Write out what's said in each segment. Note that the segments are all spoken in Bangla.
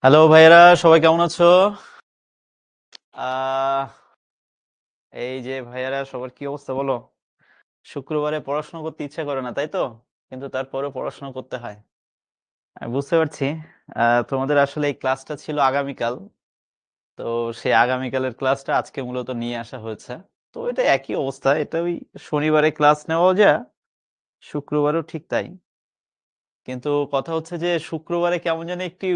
হ্যালো ভাইয়েরা, সবাই কেমন আছো? আহ এই যে ভাইয়েরা, সবার কি অবস্থা বলো? শুক্রবারে পড়াশোনা করতে ইচ্ছা করে না, তাই তো? কিন্তু তারপরেও পড়াশোনা করতে হয়। আমি বুঝতে পারছি। তোমাদের আসলে এই ক্লাসটা ছিল আগামীকাল। তো সেই আগামীকালের ক্লাসটা আজকে মূলত নিয়ে আসা হয়েছে। তো এটা একই অবস্থা, এটা ওই শনিবারে ক্লাস নেওয়া যায়, শুক্রবারেও ঠিক তাই। কিন্তু কথা হচ্ছে যে শুক্রবারে কেমন জানি একটু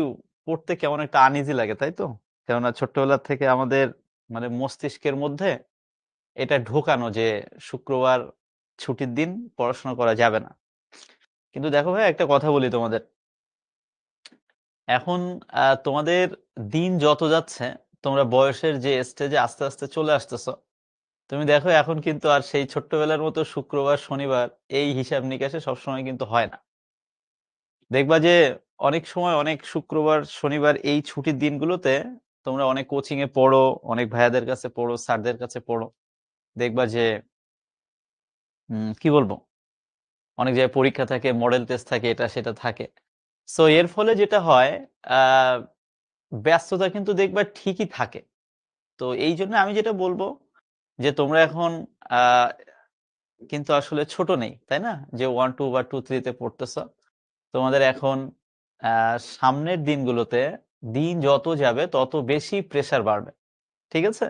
পড়তে কেমন একটা আনইজি লাগে, তাই তো? কেননা ছোট্টবেলা থেকে আমাদের মানে মস্তিষ্কের মধ্যে এটা ঢোকানো যে শুক্রবার ছুটির দিন, পড়াশোনা করা যাবে না। কিন্তু দেখো ভাই, একটা কথা বলি তোমাদের। এখন তোমাদের দিন যত যাচ্ছে, তোমরা বয়সের যে স্টেজে আস্তে আস্তে চলে আসতেছো, তুমি দেখো এখন কিন্তু আর সেই ছোট্টবেলার মতো শুক্রবার শনিবার এই হিসাব নিকাশে সবসময় কিন্তু হয় না। দেখবা যে অনেক সময় অনেক শুক্রবার শনিবার এই ছুটির দিনগুলোতে তোমরা অনেক কোচিং এ পড়ো, অনেক ভাইয়াদের কাছে পড়ো, স্যারদের কাছে পড়ো। দেখবা যে কি বলবো, অনেক জায়গায় পরীক্ষা থাকে, মডেল টেস্ট থাকে, এটা সেটা থাকে। সো এর ফলে যেটা হয়, আহ, ব্যস্ততা কিন্তু দেখবা ঠিকই থাকে। তো এই জন্য আমি যেটা বলবো যে তোমরা এখন আহ, কিন্তু আসলে ছোট নেই, তাই না? যে 1 2 বা 2 3 পড়তেছ। তোমাদের এখন সামনের দিনগুলোতে দিন যত যাবে তত বেশি প্রেসার বাড়বে। ঠিক আছে?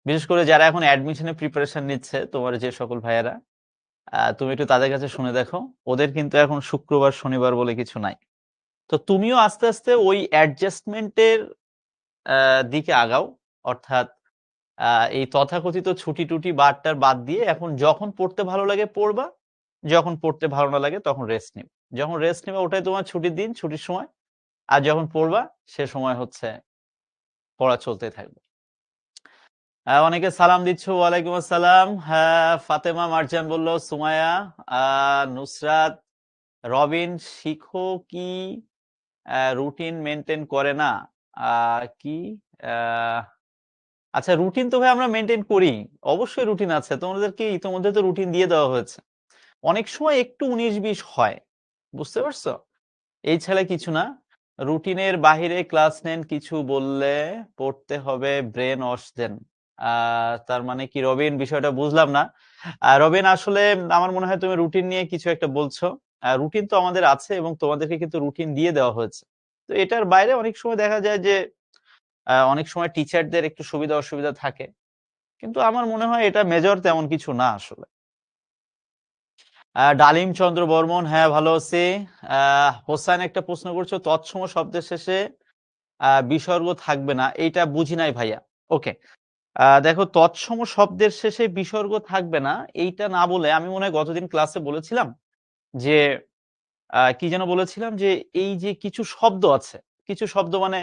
বিশেষ করে যারা এখন অ্যাডমিশনের প্রিপারেশন নিচ্ছে, তোমার যে সকল ভাইয়েরা, তুমি একটু তাদের কাছে শুনে দেখো। ওদের কিন্তু এখন শুক্রবার শনিবার বলে কিছু নাই। তো তুমিও আস্তে আস্তে ওই অ্যাডজাস্টমেন্টের দিকে আগাও। অর্থাৎ এই তথাকথিত ছুটি টুটি বারটার বাদ দিয়ে এখন যখন পড়তে ভালো লাগে পড়বা, যখন পড়তে ভালো না লাগে তখন রেস্ট নিবে। যখন রেস্ট নিবে ওটাই তোমার ছুটির দিন, ছুটির সময়। আর যখন পড়বা সে সময় হচ্ছে পড়া চলতে থাকবে। অনেকে সালাম দিচ্ছ, ওয়ালাইকুম আসসালাম। হ্যাঁ, ফাতেমা মার্জান বলল, সুমায়া, নুসরাত, রবিন, শিখো কি রুটিন মেনটেন করে না? কি আহ, আচ্ছা, রুটিন তো ভাই আমরা মেনটেন করি। অবশ্যই রুটিন আছে, তোমাদেরকে ইতোমধ্যে তো রুটিন দিয়ে দেওয়া হয়েছে। অনেক সময় একটু 19-20 হয়, বুঝতে পারছো? এই ছেলে কিছু না। রুটিনের বাহিরে ক্লাস নেন, কিছু বললে পড়তে হবে, ব্রেন ওয়াশ দেন। তার মানে কি রবিন? বিষয়টা বুঝলাম না। রবিন, আসলে আমার মনে হয় তুমি রুটিন নিয়ে কিছু একটা বলছো। রুটিন তো আমাদের আছে এবং তোমাদেরকে কিন্তু রুটিন দিয়ে দেওয়া হয়েছে। তো এটার বাইরে অনেক সময় দেখা যায় যে অনেক সময় টিচারদের একটু সুবিধা অসুবিধা থাকে। কিন্তু আমার মনে হয় এটা মেজর তেমন কিছু না আসলে। ডালিম চন্দ্র বর্মন, হ্যাঁ ভালো আছি। হোসাইন একটা প্রশ্ন করছো, তৎসম শব্দের শেষে বিসর্গ থাকবে না, এইটা বুঝি নাই ভাইয়া। ওকে, দেখো, তৎসম শব্দের শেষে বিসর্গ থাকবে না এইটা না বলে আমি মনে হয় গতদিন ক্লাসে বলেছিলাম যে কি যেন বলেছিলাম, যে এই যে কিছু শব্দ আছে, কিছু শব্দ মানে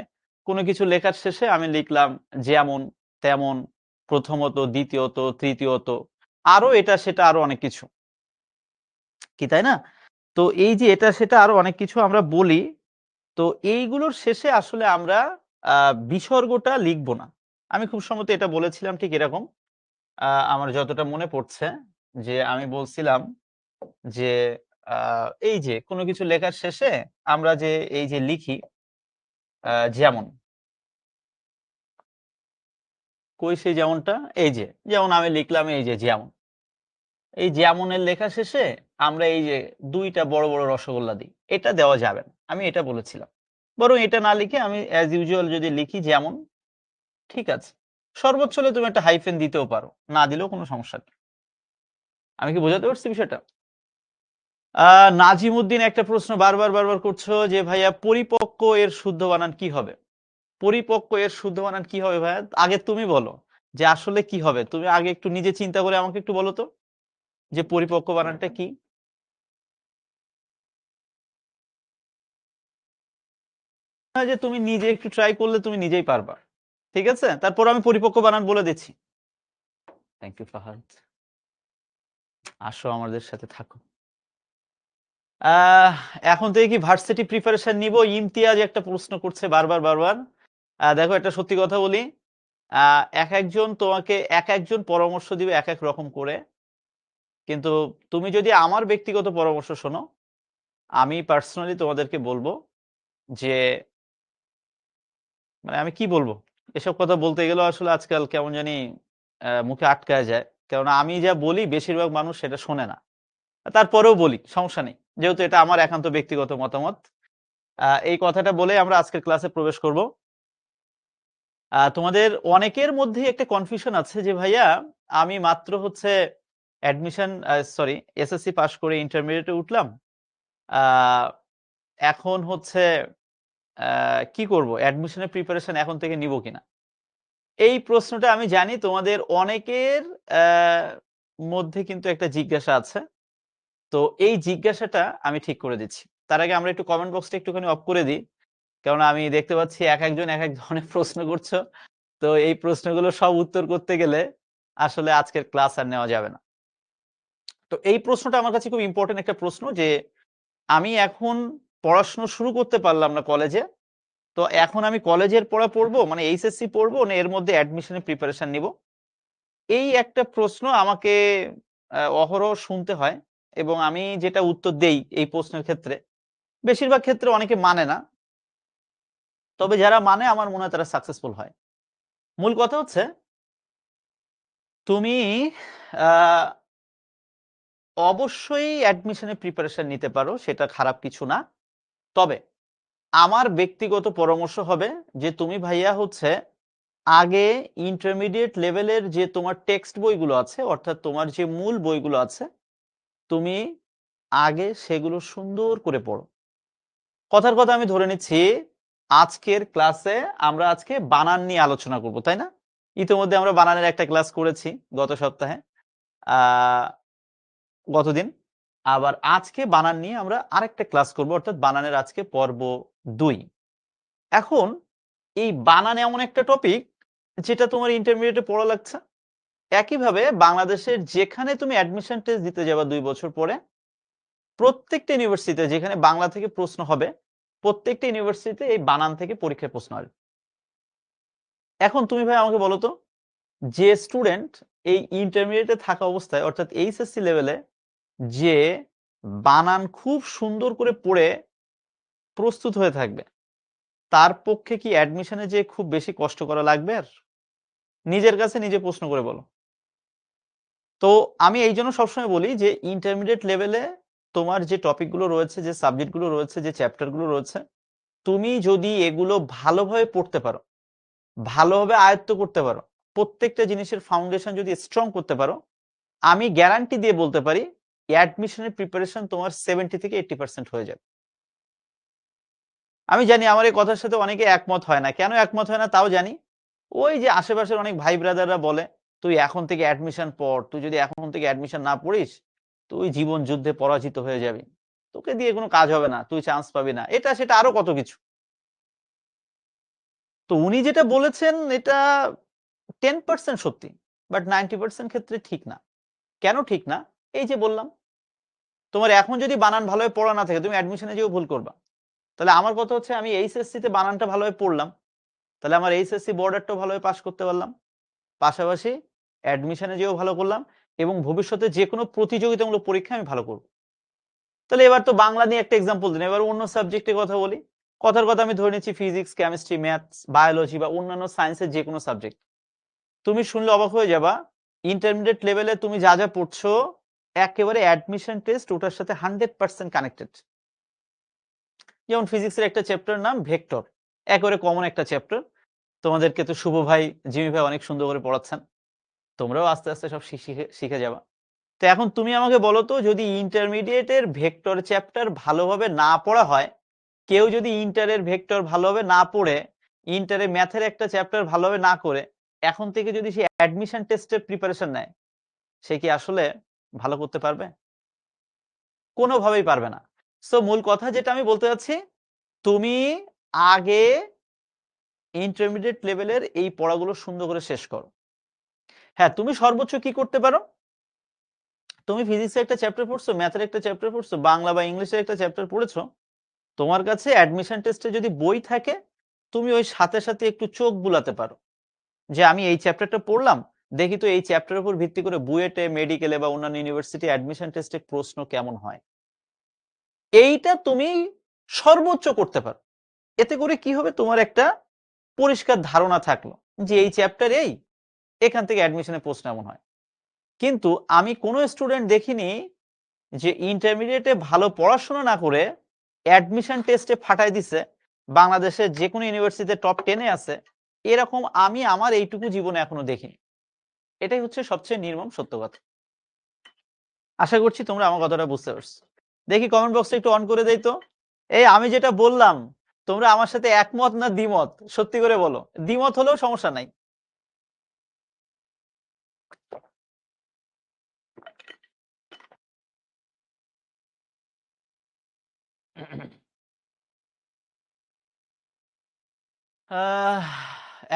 কোনো কিছু লেখার শেষে আমি লিখলাম যেমন, তেমন, প্রথমত, দ্বিতীয়ত, তৃতীয়ত, আরো এটা সেটা আরো অনেক কিছু, কি তাই না? তো এই যে এটা সেটা আরো অনেক কিছু আমরা বলি। তো এইগুলোর শেষে আসলে আমরা বিসর্গটা লিখবো না। আমি খুব সম্ভবত এটা বলেছিলাম ঠিক এরকম। আমার যতটা মনে পড়ছে যে আমি বলছিলাম যে এই যে কোনো কিছু লেখার শেষে আমরা যে এই যে লিখি, যেমন, কই সেই যেমনটা, এই যে যেমন আমি লিখলাম এই যে যেমন, এই যেমনের লেখা শেষে আমরা এই যে 2টা বড় বড় রসগোল্লা দিই, এটা দেওয়া যাবে না, আমি এটা বলেছিলাম। বরং এটা না লিখে আমি অ্যাজ ইউজুয়াল যদি লিখি যেমন, ঠিক আছে। সর্বোচ্চ হলে তুমি একটা হাইফেন দিতেও পারো, না দিলেও কোনো সমস্যা নেই। আমি কি বোঝাতে পারছি বিষয়টা? নাজিম উদ্দিন একটা প্রশ্ন বারবার বারবার করছো যে ভাইয়া, পরিপক্ক এর শুদ্ধ বানান কি হবে? পরিপক্ক এর শুদ্ধ বানান কি হবে ভাইয়া? আগে তুমি বলো যে আসলে কি হবে। তুমি আগে একটু নিজে চিন্তা করে আমাকে একটু বলো তো, যে পরিপক্ক বানানটা কি। যে তুমি নিজে একটু ট্রাই করলে তুমি নিজেই পারবা। ঠিক আছে, তারপর আমি পরিপক্ক বানান বলে দিচ্ছি। থ্যাংক ইউ ফাহাদ, আসো আমাদের সাথে থাকো। আহ এখন থেকে কি ভার্সিটি প্রিপারেশন নিব? ইমতিয়াজ একটা প্রশ্ন করছে বারবার বারবার। দেখো, একটা সত্যি কথা বলি, এক একজন তোমাকে এক একজন পরামর্শ দিবে এক এক রকম করে। কিন্তু তুমি যদি আমার ব্যক্তিগত পরামর্শ শোনো, আমি পার্সোনালি তোমাদেরকে বলবো যে মানে আমি কি বলবো, এসব কথা বলতে গেলেও আসলে আজকাল কেমন জানি মুখে আটকায় যায়। কেননা আমি যা বলি বেশিরভাগ মানুষ সেটা শোনে না। তারপরেও বলি, সমস্যা নেই। যেহেতু এটা আমার একান্ত ব্যক্তিগত মতামত। এই কথাটা বলে আমরা আজকের ক্লাসে প্রবেশ করব। তোমাদের অনেকের মধ্যেই একটা কনফিউশন আছে যে ভাইয়া আমি মাত্র হচ্ছে এসএসসি পাস করে ইন্টারমিডিয়েটে উঠলাম। আ এখন হচ্ছে কি করব? অ্যাডমিশনের প্রিপারেশন এখন থেকে নিব কিনা? এই প্রশ্নটা আমি জানি তোমাদের অনেকের অ্যা মধ্যে কিন্তু একটা জিজ্ঞাসা আছে। তো এই জিজ্ঞাসাটা আমি ঠিক করে দিচ্ছি। তার আগে আমরা একটু কমেন্ট বক্সটা একটুখানি অফ করে দিই। কেননা আমি দেখতে পাচ্ছি একেকজন একেক ধরনের প্রশ্ন করছো। তো এই প্রশ্নগুলো সব উত্তর করতে গেলে আসলে আজকের ক্লাস আর নেওয়া যাবে না। তো এই প্রশ্নটা আমার কাছে খুব ইম্পোর্টেন্ট একটা প্রশ্ন যে, আমি এখন পড়াশোনা শুরু করতে পারলাম না কলেজে। তো এখন আমি কলেজের পড়া পড়বো মানে এইচএসসি পড়বো না এর মধ্যে অ্যাডমিশনের প্রিপারেশন নিবো? এই একটা প্রশ্ন আমাকে অহরহ শুনতে হয় এবং আমি যেটা উত্তর দেই এই প্রশ্নের ক্ষেত্রে, বেশিরভাগ ক্ষেত্রে অনেকে মানে না। তবে যারা মানে আমার মনে হয় তারা সাকসেসফুল হয়। মূল কথা হচ্ছে তুমি আ অবশ্যই অ্যাডমিশনের প্রিপারেশন নিতে পারো। সেটা খারাপ কিছু না। তবে আমার ব্যক্তিগত পরামর্শ হবে যে তুমি ভাইয়া হচ্ছে আগে ইন্টারমিডিয়েট লেভেলের যে তোমার টেক্সট বইগুলো আছে অর্থাৎ তোমার যে মূল বইগুলো আছে, তুমি আগে সেগুলো সুন্দর করে পড়ো। কথার কথা আমি ধরে নিচ্ছি আজকের ক্লাসে আমরা আজকে বানান নিয়ে আলোচনা করব, তাই না? ইতিমধ্যে আমরা বানানের একটা ক্লাস করেছি গত সপ্তাহে। আ গতদিন। আবার আজকে বানান নিয়ে আমরা আরেকটা ক্লাস করব অর্থাৎ বানানের আজকে পর্ব ২। এখন এই বানান এমন একটা টপিক যেটা তোমার ইন্টারমিডিয়েটে পড়া লাগছে। একইভাবে বাংলাদেশের যেখানে তুমি অ্যাডমিশন টেস্ট দিতে যাবা ২ বছর পরে, প্রত্যেকটা ইউনিভার্সিটিতে যেখানে বাংলা থেকে প্রশ্ন হবে, প্রত্যেকটা ইউনিভার্সিটিতে এই বানান থেকে পরীক্ষায় প্রশ্ন আসবে। এখন তুমি ভাই আমাকে বলো তো, যে স্টুডেন্ট এই ইন্টারমিডিয়েটে থাকা অবস্থায় অর্থাৎ এইচএসসি লেভেলে যে বানান খুব সুন্দর করে পড়ে প্রস্তুত হয়ে থাকবে, তার পক্ষে কি অ্যাডমিশনে যেয়ে খুব বেশি কষ্ট করা লাগবে আর? নিজের কাছে নিজে প্রশ্ন করে বলো। তো আমি এইজন্য সবসময় বলি যে ইন্টারমিডিয়েট লেভেলে তোমার যে টপিক গুলো রয়েছে, যে সাবজেক্ট গুলো রয়েছে, যে চ্যাপ্টার গুলো রয়েছে, তুমি যদি এগুলো ভালোভাবে পড়তে পারো, ভালোভাবে আয়ত্ত করতে পারো, প্রত্যেকটা জিনিসের ফাউন্ডেশন যদি স্ট্রং করতে পারো, আমি গ্যারান্টি দিয়ে বলতে পারি অ্যাডমিশনের প্রিপারেশন তোমার 70 থেকে 80% হয়ে যাবে। আমি জানি আমার এই কথার সাথে অনেকে একমত হয় না। কেন একমত হয় না তাও জানি। ওই যে আশেপাশের অনেক ভাই ব্রাদাররা বলে, "তুই এখন থেকে অ্যাডমিশন পড়। তুই যদি এখন থেকে অ্যাডমিশন না পড়িস, তুই জীবন যুদ্ধে পরাজিত হয়ে যাবি। তোকে দিয়ে কোনো কাজ হবে না। তুই চান্স পাবি না।" এটা সেটা আরো কত কিছু। তো উনি যেটা বলেছেন এটা 10% সত্যি। বাট 90% ক্ষেত্রে ঠিক না। কেন ঠিক না? এই যে বললাম, তোমার এখন যদি বানান ভালোভাবে পড়া না থাকে, তুমি অ্যাডমিশনে যেয়েও ভুল করবা। তাহলে আমার কথা হচ্ছে আমি এইচএসসি তে বানানটা ভালোভাবে পড়লাম। তাহলে আমার এইচএসসি বর্ডারটাও ভালোভাবে পাস করতে পারলাম। পাশাপাশি অ্যাডমিশনে যেয়েও ভালো করলাম এবং ভবিষ্যতে যেকোনো প্রতিযোগিতামূলক পরীক্ষায় আমি ভালো করব। তাহলে এবার তো বাংলা নিয়ে একটা এক্সাম্পল দিন। এবার অন্য সাবজেক্টের কথা বলি। কথার কথা আমি ধরে নিচ্ছি ফিজিক্স, কেমিস্ট্রি, ম্যাথস, বায়োলজি বা অন্যান্য সায়েন্সের যেকোনো সাবজেক্ট। তুমি শুনলে অবাক হয়ে যাবা, ইন্টারমিডিয়েট লেভেলে তুমি যা, যা পড়ছো একেবারে অ্যাডমিশন টেস্ট ওটার সাথে 100% কানেক্টেড। যেমন ফিজিক্সের একটা চ্যাপ্টার নাম ভেক্টর। একেবারে কমন একটা চ্যাপ্টার। তোমাদেরকে তো শুভ ভাই, জিমি ভাই অনেক সুন্দর করে পড়াচ্ছেন। তোমরাও আস্তে, আস্তে সব শিখে শিখে যাবা। তো এখন তুমি আমাকে বলো তো যদি ইন্টারমিডিয়েটের ভেক্টর চ্যাপ্টার ভালোভাবে না পড়া হয়, কেউ যদি ইন্টারের ভেক্টর ভালোভাবে না পড়ে, ইন্টারে ম্যাথের একটা চ্যাপ্টার ভালোভাবে না করে, এখন থেকে যদি সে অ্যাডমিশন টেস্টের প্রিপারেশন নেয়, সে কি আসলে ভালো করতে পারবে? কোনোভাবেই পারবে না। সো মূল কথা যেটা আমি বলতে চাচ্ছি, তুমি আগে ইন্টারমিডিয়েট লেভেলের এই পড়াগুলো সুন্দর করে শেষ করো। হ্যাঁ, তুমি সর্বোচ্চ কি করতে পারো? তুমি ফিজিক্সের একটা চ্যাপ্টার পড়ছো, ম্যাথের একটা চ্যাপ্টার পড়ছো, বাংলা বা ইংলিশের একটা চ্যাপ্টার পড়েছো। তোমার কাছে অ্যাডমিশন টেস্টে যদি বই থাকে, তুমি ওই সাথে, সাথে একটু চোখ বুলাতে পারো। যে আমি এই চ্যাপ্টারটা পড়লাম, দেখি তো এই চ্যাপ্টারের উপর ভিত্তি করে বুয়েটে, মেডিকেলে বা অন্যান্য ইউনিভার্সিটি অ্যাডমিশন টেস্টে প্রশ্ন কেমন হয়। এইটা তুমি সর্বোচ্চ করতে পারো। এতে করে কি হবে? তোমার একটা পরিষ্কার ধারণা থাকলো যে এই চ্যাপ্টার এখান থেকে অ্যাডমিশনের প্রশ্ন এমন হয়। কিন্তু আমি কোনো স্টুডেন্ট দেখিনি যে ইন্টারমিডিয়েটে ভালো পড়াশোনা না করে অ্যাডমিশন টেস্টে ফাটাই দিছে, বাংলাদেশের যে কোনো ইউনিভার্সিটিতে টপ 10-এ আছে, এরকম আমি আমার এইটুকু জীবনে এখনো দেখিনি। এটাই হচ্ছে সবচেয়ে নির্মম সত্য কথা। আশা করছি তোমরা আমার কথাটা বুঝতে পারছো। দেখি কমেন্ট বক্সটা একটু অন করে দেই তো। এই আমি যেটা বললাম তোমরা আমার সাথে একমত না দ্বিমত, সত্যি করে বলো। দ্বিমত হলেও সমস্যা নাই।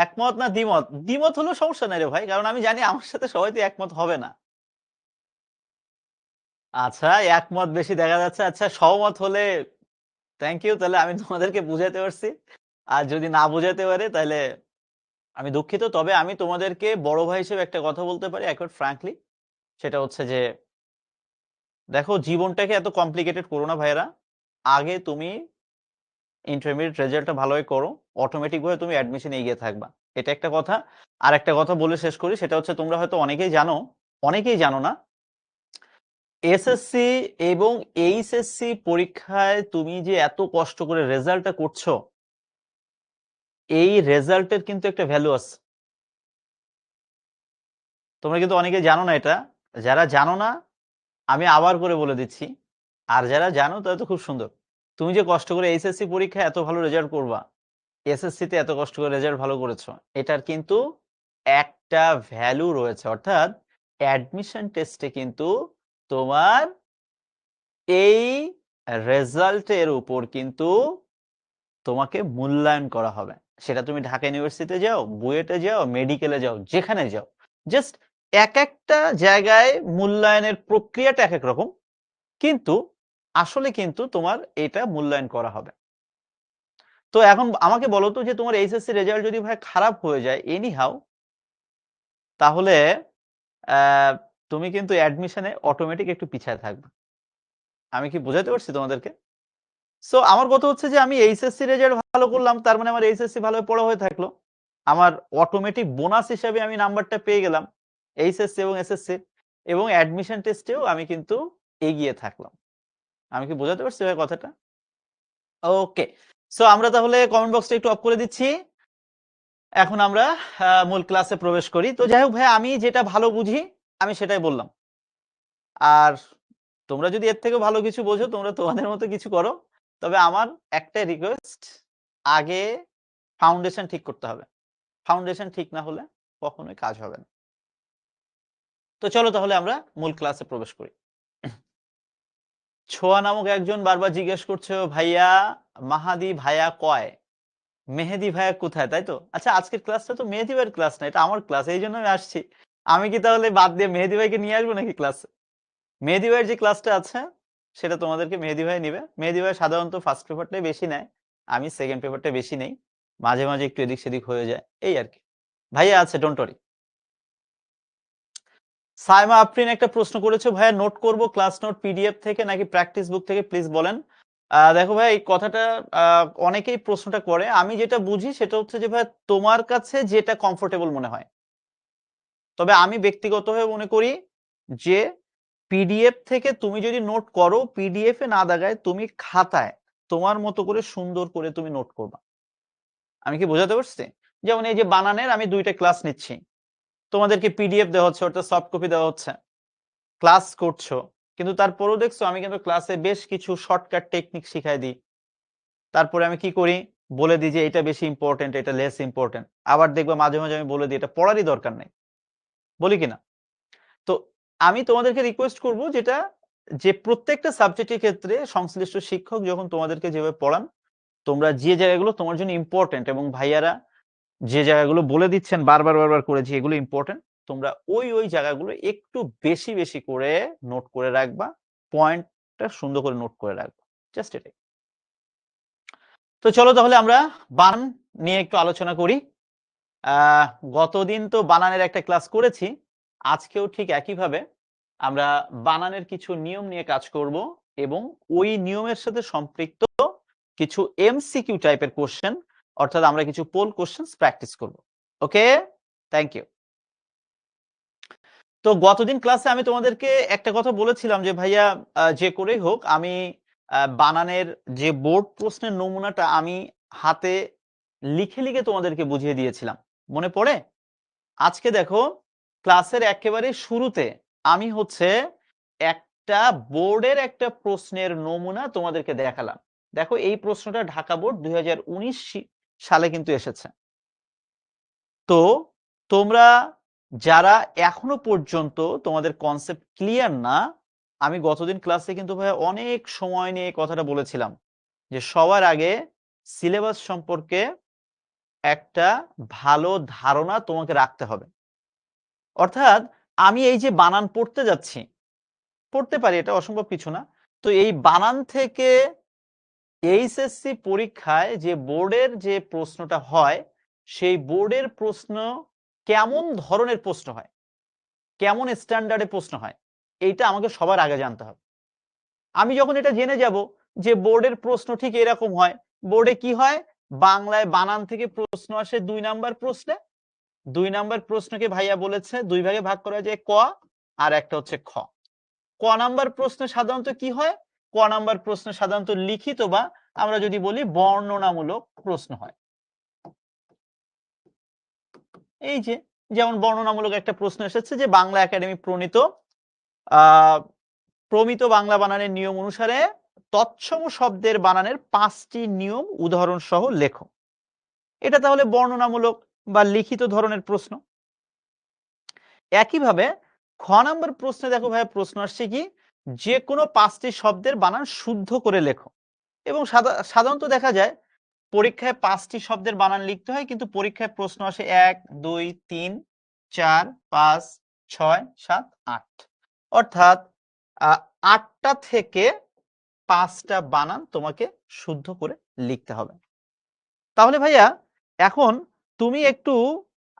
একমত না দ্বিমত? দ্বিমত হলেও সমস্যা নাই রে ভাই, কারণ আমি জানি আমার সাথে সবাই তো একমত হবে না। আচ্ছা, একমত বেশি দেখা যাচ্ছে। আচ্ছা, সহমত হলে থ্যাংক ইউ, তাহলে আমি তোমাদেরকে বুঝাতে পারছি। আর যদি না বুঝাতে পারে তাহলে আমি দুঃখিত। তবে আমি তোমাদেরকে বড় ভাই হিসেবে একটা কথা বলতে পারি একবার ফ্র্যাঙ্কলি, সেটা হচ্ছে যে দেখো, জীবনটাকে এত কমপ্লিকেটেড করো না ভাইয়েরা। আগে তুমি ইন্টারমিডিয়েট রেজাল্টটা ভালোই করো, অটোমেটিক ভাবে তুমি অ্যাডমিশনে এগিয়ে থাকবা। এটা একটা কথা। আর একটা কথা বলে শেষ করি, সেটা হচ্ছে তোমরা হয়তো অনেকেই জানো না, এসএসসি এবং এইচএসসি পরীক্ষায় তুমি যে এত কষ্ট করে রেজাল্টটা করছো, এই রেজাল্টের কিন্তু একটা ভ্যালু আছে। তোমরা কিন্তু অনেকেই জানো না এটা। যারা জানো না, আমি আবার করে বলে দিচ্ছি। আর যারা জানো তারা তো খুব সুন্দর। তুমি যে কষ্ট করে এইচএসসি পরীক্ষায় এত ভালো রেজাল্ট করবা, এসএসসি তে এত কষ্ট করে রেজাল্ট ভালো করেছো, এটার কিন্তু একটা ভ্যালু রয়েছে। অর্থাৎ অ্যাডমিশন টেস্টে কিন্তু তোমার এই রেজাল্টের উপর কিন্তু তোমাকে মূল্যায়ন করা হবে। সেটা তুমি ঢাকা ইউনিভার্সিটিতে যাও, বুয়েটে যাও, মেডিকেলে যাও, যেখানে যাও, জাস্ট এক একটা জায়গায় মূল্যায়নের প্রক্রিয়াটা এক এক রকম, কিন্তু আসলে কিন্তু তোমার এটা মূল্যায়ন করা হবে। তো এখন আমাকে বলো তো, যে তোমার এইচএসসি রেজাল্ট যদি ভাই খারাপ হয়ে যায় এনি হাউ, তাহলে তুমি কিন্তু অ্যাডমিশনে অটোমেটিক একটু পিছায় থাকবে। আমি কি বোঝাতে পারছি তোমাদেরকে? সো আমার কথা হচ্ছে যে আমি এইচএসসি রেজাল্ট ভালো করলাম, তার মানে আমার এইচএসসি ভালো পড়া হয়ে থাকলো, আমার অটোমেটিক বোনাস হিসাবে আমি নাম্বারটা পেয়ে গেলাম এইচএসসি এবং এসএসসি, এবং অ্যাডমিশন টেস্টেও আমি কিন্তু এগিয়ে থাকলাম। আমি কি বোঝাতে পারছি ভাই কথাটা? ওকে, সো আমরা তাহলে কমেন্ট বক্সটা একটু অফ করে দিচ্ছি। এখন আমরা মূল ক্লাসে প্রবেশ করি। তো যাই হোক ভাই, আমি যেটা ভালো বুঝি আমি সেটাই বললাম। আর তোমরা যদি এর থেকে ভালো কিছু বোঝো, তোমরা তোমাদের মতো কিছু করো। তবে আমার একটাই রিকোয়েস্ট, আগে ফাউন্ডেশন ঠিক করতে হবে। ফাউন্ডেশন ঠিক না হলে কখনোই কাজ হবে না। তো চলো তাহলে আমরা মূল ক্লাসে প্রবেশ করি। ছোয়া নামক একজন বারবার জিজ্ঞেস করছে, ভাইয়া মাহাদি ভাইয়া কয়, মেহেদি ভাইয়া কোথায়, তাই তো? আচ্ছা, আজকের ক্লাসটা তো মেহেদি ভাইয়ের ক্লাস না, এটা আমার ক্লাস, এই জন্য আমি আসছি। আমি কি তাহলে বাদ দিয়ে মেহেদি ভাইকে নিয়ে আসবো নাকি ক্লাসে? মেহেদি ভাইয়ের যে ক্লাসটা আছে সেটা তোমাদেরকে মেহেদি ভাই নিবে। মেহেদি ভাই সাধারণত ফার্স্ট পেপারটাই বেশি নেয়, আমি সেকেন্ড পেপারটা বেশি নেই, মাঝে মাঝে একটু এদিক সেদিক হয়ে যায়, এই আর কি। ভাইয়া আছে, ডোন্ট ওয়ারি। সাইমা আফরিন একটা প্রশ্ন করেছে, ভাইয়া নোট করব ক্লাস নোট পিডিএফ থেকে নাকি প্র্যাকটিস বুক থেকে, প্লিজ বলেন। দেখো ভাই, এই কথাটা অনেকেই প্রশ্নটা করে। আমি যেটা বুঝি সেটা হচ্ছে যে ভাই, তোমার কাছে যেটা কমফোর্টেবল মনে হয়। তবে আমি ব্যক্তিগতভাবে মনে করি যে পিডিএফ থেকে তুমি যদি নোট করো, পিডিএফ এ না দাগায় তুমি খাতায় তোমার মতো করে সুন্দর করে তুমি নোট করবা। আমি কি বোঝাতে পারছি? যেমন এই যে বানানের আমি 2টা ক্লাস নিচ্ছি, তোমাদেরকে পিডিএফ দেওয়া হচ্ছে, অর্থাৎ সফট কপি দেওয়া হচ্ছে, ক্লাস করছো, কিন্তু তারপরেও দেখছো আমি কিন্তু ক্লাসে বেশ কিছু শর্টকাট টেকনিক শিখাই দিই। তারপরে আমি কি করি, বলে দিই যে এটা বেশি ইম্পর্টেন্ট, এটা লেস ইম্পর্টেন্ট। আবার দেখবা মাঝে মাঝে আমি বলে দিই এটা পড়ারই দরকার নেই, বলি কিনা? তো আমি তোমাদেরকে রিকোয়েস্ট করব, যেটা যে প্রত্যেকটা সাবজেক্টের ক্ষেত্রে সংশ্লিষ্ট শিক্ষক যখন তোমাদেরকে যেভাবে পড়ান, তোমরা যে জায়গাগুলো তোমার জন্য ইম্পর্টেন্ট এবং ভাইয়ারা যে জায়গাগুলো বলে দিচ্ছেন বারবার বারবার করে যে এগুলো ইম্পর্টেন্ট, তোমরা ওই জায়গাগুলো একটু বেশি বেশি করে নোট করে রাখবা, পয়েন্টটা সুন্দর করে নোট করে রাখবা, জাস্ট এটাই। তো চলো তাহলে আমরা বানান নিয়ে একটু আলোচনা করি। গতদিন তো বানানের একটা ক্লাস করেছি, আজকেও ঠিক একইভাবে আমরা বানানের কিছু নিয়ম নিয়ে কাজ করব, এবং ওই নিয়মের সাথে সম্পৃক্ত কিছু এমসিকিউ টাইপের কোশ্চেন অর্থাৎ আমরা কিছু পোল কোশ্চেন্স প্র্যাকটিস করব। ওকে, থ্যাংক ইউ। তো গতদিন ক্লাসে আমি তোমাদেরকে একটা কথা বলেছিলাম যে ভাইয়া যে করেই হোক আমি বানানের যে বোর্ড প্রশ্নের নমুনাটা আমি হাতে লিখে লিখে তোমাদেরকে বুঝিয়ে দিয়েছিলাম, মনে পড়ে? আজকে দেখো ক্লাসের একেবারে শুরুতে আমি হচ্ছে একটা বোর্ডের একটা প্রশ্নের নমুনা তোমাদেরকে দেখালাম। দেখো এই প্রশ্নটা ঢাকা বোর্ড 2019 সালে কিন্তু এসেছে। তো তোমরা যারা এখনো পর্যন্ত তোমাদের কনসেপ্ট ক্লিয়ার না, আমি গতদিন ক্লাসে কিন্তু ভাই অনেক সময় নিয়ে কথাটা বলেছিলাম যে সবার আগে সিলেবাস সম্পর্কে একটা ভালো ধারণা তোমাকে রাখতে হবে। অর্থাৎ আমি এই যে বানান পড়তে যাচ্ছি, পড়তে পারি, এটা অসম্ভব কিছু না। তো এই বানান থেকে এইচএসসি পরীক্ষায় যে বোর্ডের যে প্রশ্নটা হয়, সেই বোর্ডের প্রশ্ন কেমন ধরনের প্রশ্ন হয়, কেমন স্ট্যান্ডার্ডে প্রশ্ন হয়, এইটা আমাকে সবার আগে জানতে হবে। আমি যখন এটা জেনে যাব যে বোর্ডের প্রশ্ন ঠিক এরকম হয়, বোর্ডে কি হয়, বাংলায় বানান থেকে প্রশ্ন আসে 2 নাম্বার প্রশ্নে। 2 নাম্বার প্রশ্নকে ভাইয়া বলেছে 2 ভাগে ভাগ করা যায়, ক আর একটা হচ্ছে খ। ক নাম্বার প্রশ্নে সাধারণত কি হয়, ক নাম্বার প্রশ্নে সাধারণত লিখিত বা আমরা যদি বলি বর্ণনামূলক প্রশ্ন হয়। এই যে যেমন বর্ণনামূলক একটা প্রশ্ন এসেছে যে বাংলা একাডেমি প্রণীত প্রমিত বাংলা বানানের নিয়ম অনুসারে তৎসম শব্দের বানানের 5টি নিয়ম উদাহরণ সহ লেখো। এটা তাহলে বর্ণনামূলক বা লিখিত ধরনের প্রশ্ন। একইভাবে খ নাম্বার প্রশ্নে দেখো ভাই প্রশ্ন আসছে কি, যে কোনো 5টি শব্দের বানান শুদ্ধ করে লেখো। এবং সাধারণত দেখা যায় পরীক্ষায় 5টি শব্দের বানান লিখতে হয়, কিন্তু পরীক্ষায় প্রশ্ন আসে 1, 2, 3, 4, 5, 6, 7, 8, অর্থাৎ 8টা থেকে 5টা বানান তোমাকে শুদ্ধ করে লিখতে হবে। তাহলে ভাইয়া এখন তুমি একটু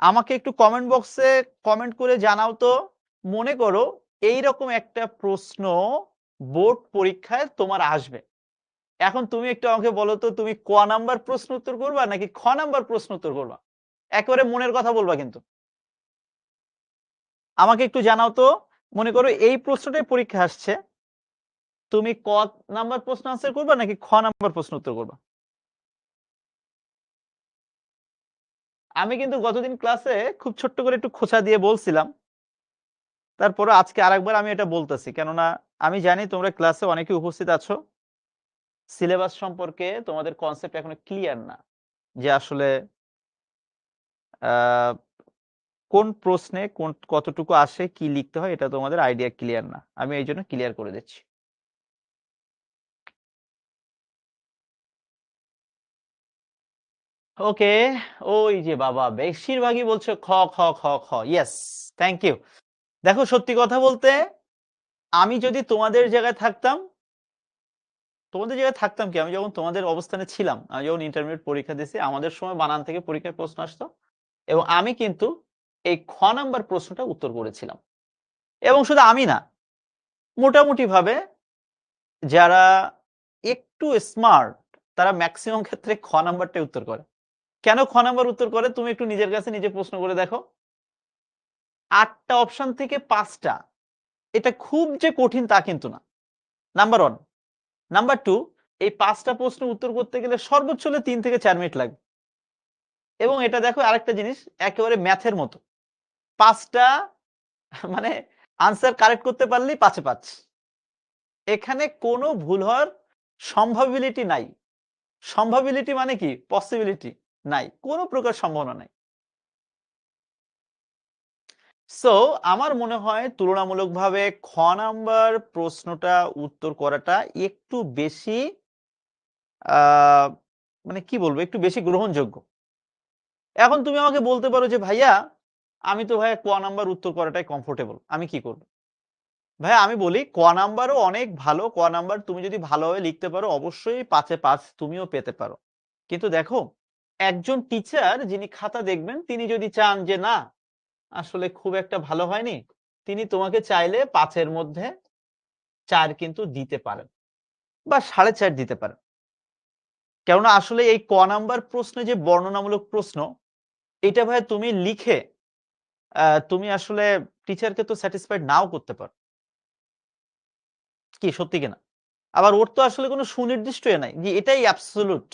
আমাকে একটু কমেন্ট বক্সে কমেন্ট করে জানাও তো, মনে করো এইরকম একটা প্রশ্ন বোর্ড পরীক্ষায় তোমার আসবে। এখন তুমি একটু আমাকে বলো তো, তুমি ক নাম্বার প্রশ্ন উত্তর করবা নাকি খ নাম্বার প্রশ্ন উত্তর করবা? একেবারে মনের কথা বলবা কিন্তু। আমাকে একটু জানাও তো, মনে করো এই প্রশ্নটাই পরীক্ষা আসছে, তুমি ক নাম্বার প্রশ্ন আনসার করবা নাকি খ নাম্বার প্রশ্ন উত্তর করবা? আমি কিন্তু গতদিন ক্লাসে খুব ছোট্ট করে একটু খোঁচা দিয়ে বলছিলাম, তারপরে আজকে আরেকবার আমি এটা বলতেছি, কেননা আমি জানি তোমরা ক্লাসে অনেকে উপস্থিত আছো, সিলেবাস সম্পর্কে তোমাদের কনসেপ্ট এখনো ক্লিয়ার না, যে আসলে আহ কোন প্রশ্নে কোন কতটুকু আসে, কি লিখতে হয়, এটা তোমাদের আইডিয়া ক্লিয়ার না। আমি এই জন্য ক্লিয়ার করে দিচ্ছি। ওকে, ওই যে বাবা বেশিরভাগই বলছো খ খ খ খ, ইয়েস, থ্যাংক ইউ। দেখো সত্যি কথা বলতে আমি যদি তোমাদের জায়গায় থাকতাম, কি আমি যখন তোমাদের অবস্থানে ছিলাম, আমি যখন ইন্টারমিডিয়েট পরীক্ষা দিয়েছি, আমাদের সময় বানান থেকে পরীক্ষার প্রশ্ন আসতো এবং আমি কিন্তু এই খ নাম্বার প্রশ্নটা উত্তর করেছিলাম। এবং শুধু আমি না, মোটামুটি ভাবে যারা একটু স্মার্ট তারা ম্যাক্সিমাম ক্ষেত্রে খ নাম্বারটাই উত্তর করে। কেন খ নাম্বার উত্তর করে, তুমি একটু নিজের কাছে নিজে প্রশ্ন করে দেখো। 8টা অপশন থেকে 5টা, এটা খুব যে কঠিন তা কিন্তু না, নাম্বার 1। নাম্বার 2, এই 5টা প্রশ্ন উত্তর করতে গেলে সর্বোচ্চ হলে 3 থেকে 4 মিনিট লাগবে। এবং এটা দেখো আরেকটা জিনিস, একেবারে ম্যাথের মতো, 5টা মানে আনসার কারেক্ট করতে পারলেই 5-এ 5। এখানে কোনো ভুল হওয়ার সম্ভাবিলিটি নাই। সম্ভাবিলিটি মানে কি, পসিবিলিটি নাই, কোনো প্রকার সম্ভাবনা নাই। সো আমার মনে হয় তুলনামূলকভাবে খ নাম্বার প্রশ্নটা উত্তর করাটা একটু বেশি মানে কি বলবো, একটু বেশি গ্রহণযোগ্য। এখন তুমি আমাকে বলতে পারো যে ভাইয়া আমি তো ভাইয়া ক নাম্বার উত্তর করাটাই কমফোর্টেবল, আমি কি করব? ভাইয়া আমি বলি ক নাম্বারও অনেক ভালো, ক নাম্বার তুমি যদি ভালোভাবে লিখতে পারো অবশ্যই 5-এ 5 তুমিও পেতে পারো। কিন্তু দেখো একজন টিচার যিনি খাতা দেখবেন, তিনি যদি চান যে না আসলে খুব একটা ভালো হয়নি, তিনি তোমাকে চাইলে 5-এর মধ্যে 4 কিন্তু দিতে পারেন বা 4.5 দিতে পারেন। কেননা আসলে এই ক নাম্বার প্রশ্নে যে বর্ণনামূলক প্রশ্ন, এটা ভাই তুমি লিখে তুমি আসলে টিচারকে তো স্যাটিসফাইড নাও করতে পারো। কি সত্যি কিনা? আবার ওর তো আসলে কোনো সুনির্দিষ্ট নাই যে এটাই অ্যাবসোলুট।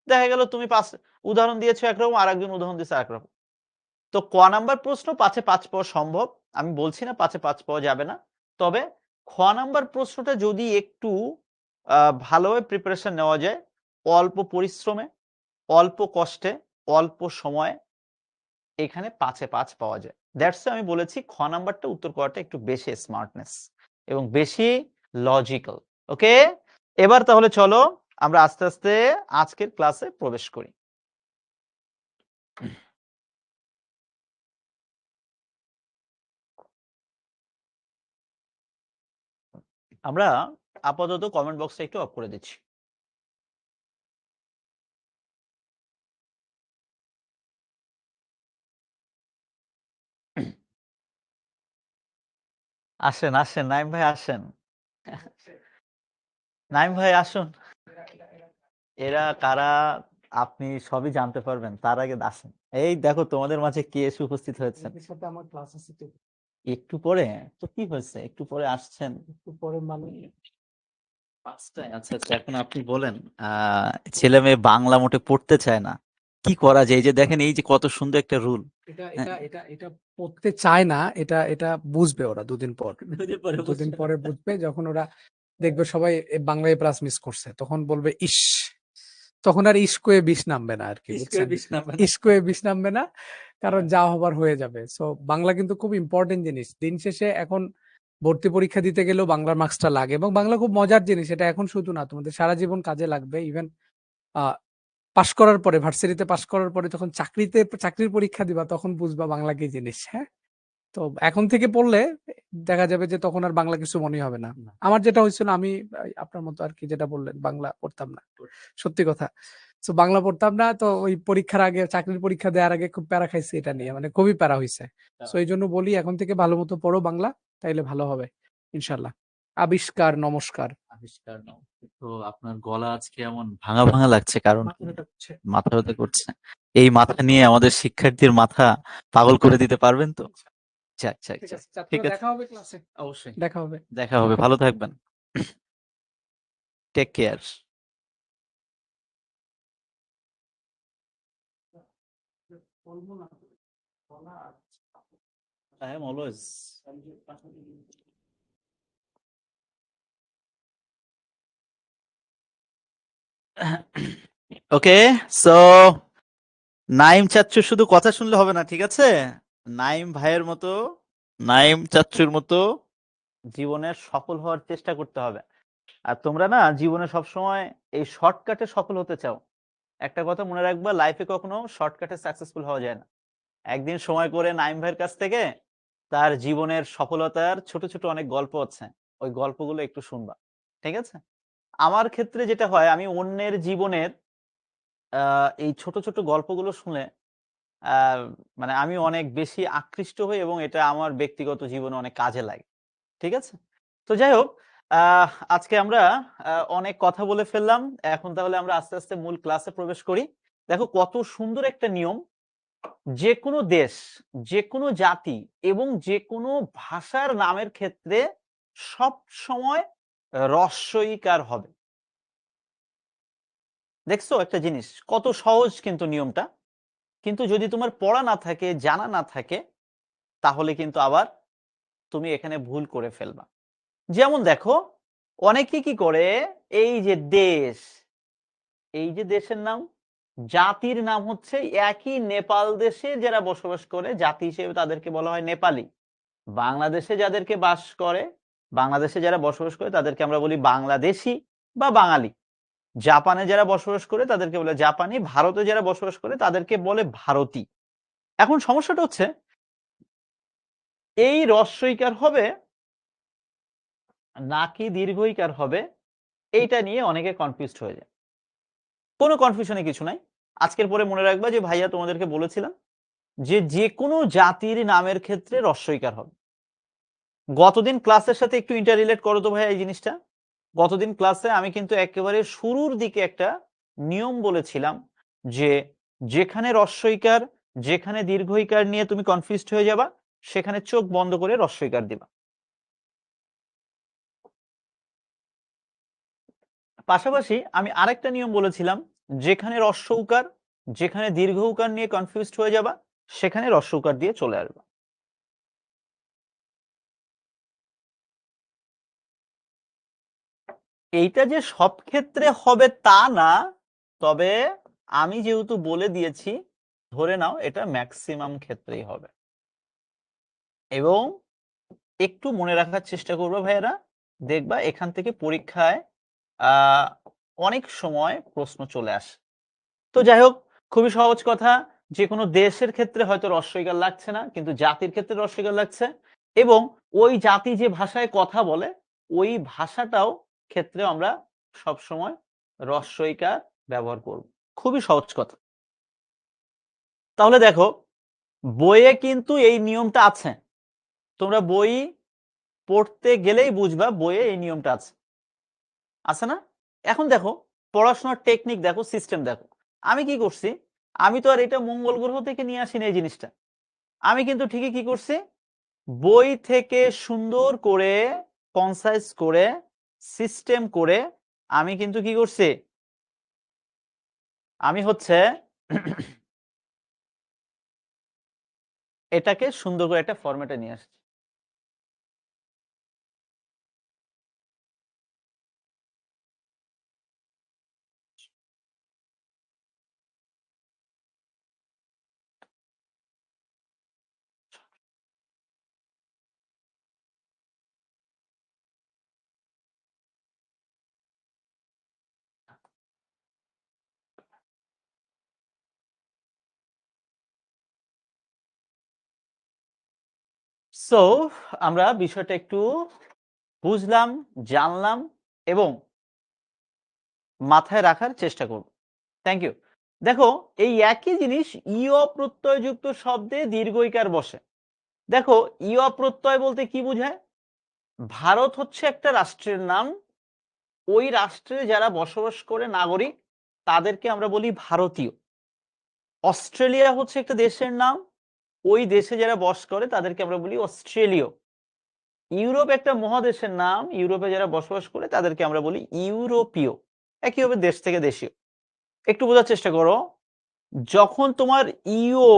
দেখা গেল তুমি ৫ উদাহরণ দিয়েছো একরকম, আরেকজন উদাহরণ দিয়েছে আরেকরকম। তো ক নাম্বার প্রশ্ন ৫ এ ৫ পাওয়া সম্ভব। আমি বলছি না ৫ এ ৫ পাওয়া যাবে না। তবে খ নাম্বার প্রশ্নটা যদি একটু আ ভালোভাবে প্রিপারেশন নেওয়া যায়, অল্প পরিশ্রমে, অল্প কষ্টে, অল্প সময়ে এখানে ৫ এ ৫ পাওয়া যায়। দ্যাটস আমি বলেছি খ নাম্বারটা উত্তর করাটা একটু বেশি স্মার্টনেস এবং বেশি লজিক্যাল। ওকে? এবার তাহলে চলো আমরা আস্তে, আস্তে আজকের ক্লাসে প্রবেশ করি। আমরা আপাতত কমেন্ট বক্সটা একটু অফ করে দিচ্ছি। আসেন, আসেন নাইম ভাই আসেন। নাইম ভাই আসুন। এরা কারা আপনি সবই জানতে পারবেন। তার আগে আসেন। এই দেখো তোমাদের মাঝে কে এসে উপস্থিত হয়েছেন। এদের সাথে আমার ক্লাস আছে তো। একটু পরে? তো কি হয়েছে? একটু পরে আসছেন। একটু পরে মানে ৫ টায়? আচ্ছা, আচ্ছা। এখন আপনি বলেন, ছেলে-মেয়ে বাংলা মোটে পড়তে চায় না। কি করা যায়? এই যে দেখেন এই যে কত সুন্দর একটা রুল। এটা হ্যাঁ? এটা এটা এটা পড়তে চায় না, এটা এটা বুঝবে ওরা দুদিন পর। দুদিন পরে দুদিন বুঝবে। পরে বুঝবে যখন ওরা দেখবে সবাই বাংলা এ প্লাস মিস করছে, তখন বলবে ইস, তখন আর ইস্কুয়ে ২০ নামবে না আর কি, ইস করে বুঝছেন? ২০ নাম্বার। ইস্কুয়ে ২০ নামবে না, কারণ যা হবার হয়ে যাবে। সো বাংলা কিন্তু খুব ইম্পর্টেন্ট জিনিস। দিন শেষে এখন ভর্তি পরীক্ষা দিতে গেলেও বাংলার মার্কসটা লাগে, এবং বাংলা খুব মজার জিনিস। এটা এখন শুধু না, তোমাদের সারা জীবন কাজে লাগবে। ইভেন পাশ করার পরে, ভার্সিটিতে পাশ করার পরে যখন চাকরির পরীক্ষা দিবা, তখন বুঝবা বাংলা কি জিনিস। হ্যাঁ, তো এখন থেকে পড়লে দেখা যাবে যে তখন আর বাংলা কিছু মনে হবে না। না। আমার যেটা হয়েছিল, আমি আপনার মতো আর কি যেটা বললেন, বাংলা পড়তাম না, সত্যি কথা। তো বাংলা পড়তাম না, তো ওই পরীক্ষার আগে, চাকরির পরীক্ষা দেওয়ার আগে খুব প্যারা খাইছি এটা নিয়ে, মানে খুবই প্যারা হয়েছে। তো এই জন্য বলি এখন থেকে ভালো মতো পড়ো বাংলা, তাইলে ভালো হবে ইনশাল্লাহ। আবিষ্কার, নমস্কার। আবিষ্কার নাও। তো আপনার গলা আজকে এমন ভাঙা, ভাঙা লাগছে কারণ কি? মাথা ব্যথা করছে। মাথা ব্যথা করছে। এই মাথা নিয়ে আমাদের শিক্ষার্থীর মাথা পাগল করে দিতে পারবেন তো? যাক, যাক, ঠিক যাক। আছে, ঠিক ছাত্ররা আছে। দেখা হবে ক্লাসে। অবশ্যই। দেখা হবে। দেখা হবে। ভালো থাকবেন। Take care. বলবো না, বলা আছে। I am always. Okay, so Naim চাচ্চু শুধু কথা শুনলে হবে না, ঠিক আছে? নাইম ভাইয়ের মতো, নাইম চাচ্চুর মতো জীবনে সফল হওয়ার চেষ্টা করতে হবে। আর তোমরা না জীবনে সবসময় এই শর্টকাটে সফল হতে চাও। একটা কথা মনে রাখবা, লাইফে কখনো শর্টকাটে সাকসেসফুল হওয়া যায় না। একদিন সময় করে নাইম ভাইয়ের কাছ থেকে তার জীবনের সফলতার ছোট, ছোট অনেক গল্প আছে। ওই গল্পগুলো একটু শুনবা। ঠিক আছে? আমার ক্ষেত্রে যেটা হয়, আমি অন্যের জীবনের আ এই ছোট, ছোট গল্পগুলো শুনে আ মানে আমি অনেক বেশি আকৃষ্ট হই এবং এটা আমার ব্যক্তিগত জীবনে অনেক কাজে লাগে। ঠিক আছে? তো যাই হোক, আজকে আমরা অনেক কথা বলে ফেললাম। এখন তাহলে আমরা আস্তে, আস্তে মূল ক্লাসে প্রবেশ করি। দেখো কত সুন্দর একটা নিয়ম। যেকোনো দেশ, যেকোনো জাতি এবং যেকোনো ভাষার নামের ক্ষেত্রে সবসময় হ্রস্বইকার হবে। দেখছো একটা জিনিস? কত সহজ কিন্তু নিয়মটা। কিন্তু যদি তোমার পড়া না থাকে, জানা না থাকে, তাহলে কিন্তু আবার তুমি এখানে ভুল করে ফেলবা। যেমন দেখো, অনেকে কি করে, এই যে দেশ, এই যে দেশের নাম, জাতির নাম হচ্ছে একই নেপাল দেশে যারা বসবাস করে, জাতি হিসেবে তাদেরকে বলা হয় নেপালি। বাংলাদেশে যাদেরকে বাস করে, বাংলাদেশে যারা বসবাস করে তাদেরকে আমরা বলি বাংলাদেশী বা বাঙালি। জাপানে যারা বসবাস করে তাদেরকে বলে জাপানি, ভারতে যারা বসবাস করে তাদেরকে বলে ভারতী। এখন সমস্যাটা হচ্ছে, এই হ্রস্বইকার হবে নাকি দীর্ঘইকার হবে, এইটা নিয়ে অনেকে কনফিউজড হয়ে যায়। কোনো কনফিউশনে কিছু নাই। আজকের পরে মনে রাখবা যে ভাইয়া তোমাদেরকে বলেছিলাম যে, যেকোনো জাতির নামের ক্ষেত্রে হ্রস্বইকার হবে। গতদিন ক্লাসের সাথে একটু ইন্টার রিলেট করো তো ভাইয়া এই জিনিসটা। গতদিন ক্লাসে আমি কিন্তু একেবারে শুরুর দিকে একটা নিয়ম বলেছিলাম যে যেখানে রস্বইকার যেখানে দীর্ঘইকার নিয়ে তুমি কনফিউজড হয়ে যাবা সেখানে চোখ বন্ধ করে রস্বইকার দিবা। পাশাপাশি আমি আরেকটা নিয়ম বলেছিলাম, যেখানে রস্ব উকার যেখানে দীর্ঘ উকার নিয়ে কনফিউজড হয়ে যাবা সেখানে রস্ব উকার দিয়ে চলে আসবা। এইটা যে সব ক্ষেত্রে হবে তা না, তবে আমি যেহেতু বলে দিয়েছি ধরে নাও এটা ম্যাক্সিমাম ক্ষেত্রেই হবে। এবং একটু মনে রাখার চেষ্টা করবে ভাইয়েরা, দেখবা এখান থেকে পরীক্ষায় অনেক সময় প্রশ্ন চলে আসে। তো যাই হোক, খুবই সহজ কথা, যে কোনো দেশের ক্ষেত্রে হয়তো রস্বইকার লাগছে না, কিন্তু জাতির ক্ষেত্রে রস্বইকার লাগছে, এবং ওই জাতি যে ভাষায় কথা বলে ওই ভাষাটাও ক্ষেত্রে আমরা সব সময় রস্বইকার ব্যবহার করব। খুবই সহজ কথা। তাহলে দেখো, বইয়ে কিন্তু এই নিয়মটা আছে, তোমরা বই পড়তে গেলেই বুঝবা বইয়ে এই নিয়মটা আছে না? এখন দেখো, পড়াশোনার টেকনিক দেখো, সিস্টেম দেখো। আমি কি করছি, আমি তো আর এটা মঙ্গল গ্রহ থেকে নিয়ে আসিনি এই জিনিসটা। আমি কিন্তু ঠিকই কি করছি, বই থেকে সুন্দর করে কনসাইজ করে সিস্টেম করে আমি কিন্তু কি করছি, আমি হচ্ছে এটাকে সুন্দর করে একটা ফরম্যাটে নিয়ে আসছি। সো আমরা বিষয়টা একটু বুঝলাম, জানলাম এবং মাথায় রাখার চেষ্টা করব। Thank you. দেখো, এই একই জিনিস ইয় প্রত্যয়যুক্ত শব্দে দীর্ঘইকার বসে। দেখো, ইয় প্রত্যয় বলতে কি বোঝায়? ভারত হচ্ছে একটা রাষ্ট্রের নাম, ওই রাষ্ট্রে যারা বসবাস করে নাগরিক তাদেরকে আমরা বলি ভারতীয়। অস্ট্রেলিয়া হচ্ছে একটা দেশের নাম, ওই দেশে যারা বস করে তাদেরকে আমরা বলি অস্ট্রেলীয়। ইউরোপ একটা মহাদেশের নাম, ইউরোপে যারা বসবাস করে তাদেরকে আমরা বলি ইউরোপীয়। একইভাবে দেশ থেকে দেশীয়। একটু বোঝার চেষ্টা করো, যখন তোমার ইও,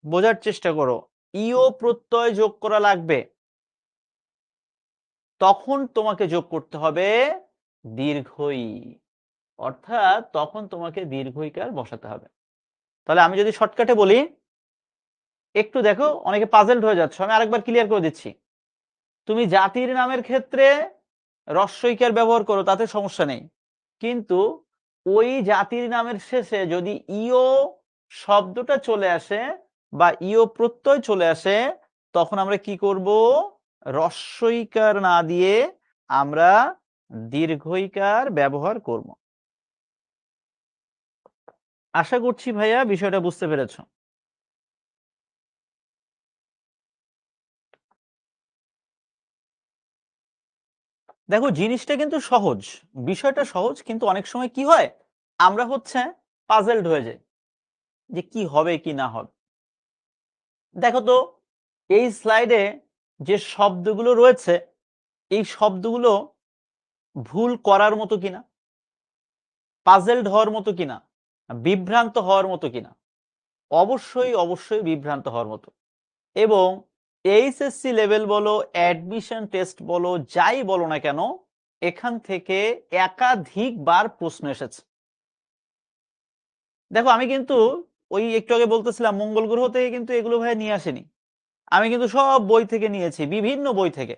বোঝার চেষ্টা করো, ইও প্রত্যয় যোগ করা লাগবে, তখন তোমাকে যোগ করতে হবে দীর্ঘই, অর্থাৎ তখন তোমাকে দীর্ঘইকার বসাতে হবে। তাহলে আমি যদি শর্টকাটে বলি, একটু দেখো, অনেকে পাজেলড হয়ে যাচ্ছে, আমি আরেকবার ক্লিয়ার করে দিচ্ছি। তুমি জাতির নামের ক্ষেত্রে রস্বইকার ব্যবহার করো, তাতে সমস্যা নেই, কিন্তু ওই জাতির নামের শেষে যদি ইও শব্দটা চলে আসে বা ইও প্রত্যয় চলে আসে, তখন আমরা কি করব, রস্বইকার না দিয়ে আমরা দীর্ঘইকার ব্যবহার করব। আশা করছি ভাইয়া বিষয়টা বুঝতে পেরেছো। দেখো, জিনিসটা কিন্তু সহজ, বিষয়টা সহজ, কিন্তু অনেক সময় কি হয়, আমরা হচ্ছে পাজেলড হয়ে যাই যে কি হবে কি না হবে। দেখো তো, এই স্লাইডে যে শব্দগুলো রয়েছে এই শব্দগুলো ভুল করার মতো কিনা, পাজেলড হওয়ার মতো কিনা, বিভ্রান্ত হওয়ার মতো কিনা? অবশ্যই অবশ্যই বিভ্রান্ত হওয়ার মতো। এবং এইচএসসি লেভেল বলো, অ্যাডমিশন টেস্ট বলো, যাই বলো না কেন, এখান থেকে একাধিকবার প্রশ্ন এসেছে। দেখো, আমি কিন্তু ওই একটু আগে বলতেছিলাম মঙ্গল গ্রহ থেকে কিন্তু এগুলো ভাই নিয়ে আসেনি, আমি কিন্তু সব বই থেকে নিয়েছি, বিভিন্ন বই থেকে।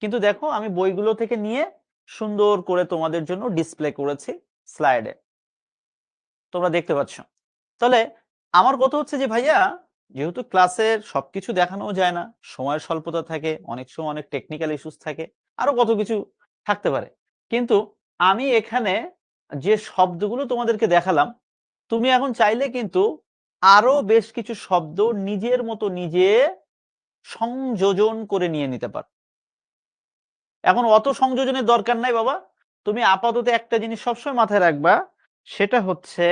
কিন্তু দেখো, আমি বইগুলো থেকে নিয়ে সুন্দর করে তোমাদের জন্য ডিসপ্লে করেছি স্লাইডে, তোমরা দেখতে পাচ্ছ। তাহলে আমার কথা হচ্ছে যে ভাইয়া, যেহেতু ক্লাসের সবকিছু দেখানো যায় না, সময়ের স্বল্পতা থাকে, অনেক সময় অনেক টেকনিক্যাল ইস্যুস থাকে, আরো কত কিছু থাকতে পারে, কিন্তু আমি এখানে যে শব্দগুলো তোমাদেরকে দেখালাম, তুমি এখন চাইলে কিন্তু আরো বেশ কিছু শব্দ নিজের মতো নিজে সংযোজন করে নিয়ে নিতে পারো। এখন অত সংযোজনের দরকার নাই বাবা, তুমি আপাতত একটা জিনিস সবসময় মাথায় রাখবা, সেটা হচ্ছে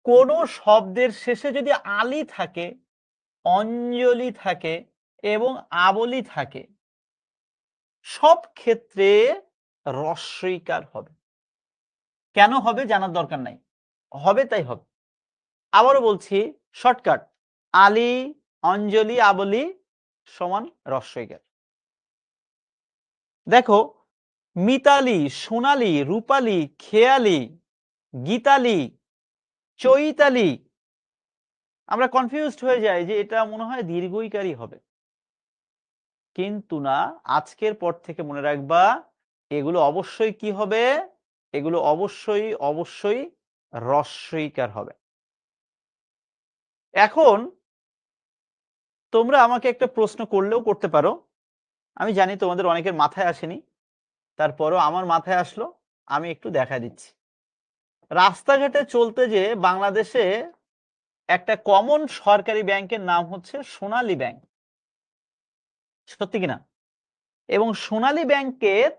কোন শব্দের শেষে যদি আলি থাকে, অঞ্জলি থাকে এবং আবলি থাকে, সব ক্ষেত্রে রস্বইকার হবে। কেন হবে জানার দরকার নাই, হবে তাই হবে। আবারও বলছি, শর্টকাট, আলি, অঞ্জলি, আবলি সমান রস্বইকার। দেখো, মিতালি, সোনালি, রূপালি, খেয়ালি, গীতালি, চৈতালি, আমরা কনফিউজড হয়ে যাই যে এটা মনে হয় দীর্ঘইকারই হবে, কিন্তু না। আজকের পর থেকে মনে রাখবা, এগুলো অবশ্যই কি হবে, এগুলো অবশ্যই অবশ্যই রস্বইকার হবে। এখন তোমরা আমাকে একটা প্রশ্ন করলেও করতে পারো, আমি জানি তোমাদের অনেকের মাথায় আসেনি, তারপরও আমার মাথায় আসলো, আমি একটু দেখা দিচ্ছি। রাস্তাঘাটে চলতে যে বাংলাদেশে একটা কমন সরকারি ব্যাংকের নাম হচ্ছে সোনালী ব্যাংক, সত্যি কিনা? এবং সোনালী ব্যাংকের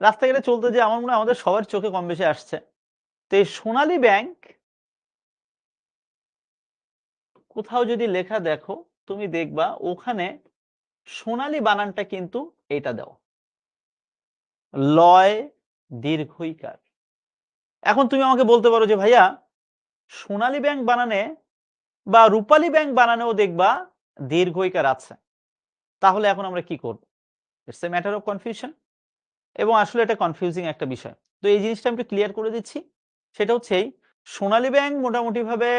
রাস্তাঘাটে চলতে যে আমার মনে হয় আমাদের সবার চোখে কম বেশি আসছে। তো এই সোনালী ব্যাংক কোথাও যদি লেখা দেখো, তুমি দেখবা ওখানে সোনালী বানানটা কিন্তু এটা দাও, লয় দীর্ঘইকার। এখন তুমি আমাকে বলতে পারো যে ভাইয়া, সোনালী ব্যাংক বানানে বা রূপালী ব্যাংক বানানেও দেখবা দীর্ঘইকার আছে, তাহলে এখন আমরা কি করব? It's a matter of confusion, এবং আসলে এটা কনফিউজিং একটা বিষয়। তো এই জিনিসটা আমি একটু ক্লিয়ার করে দিচ্ছি। সেটা হচ্ছে এই সোনালী ব্যাংক মোটামুটি ভাবে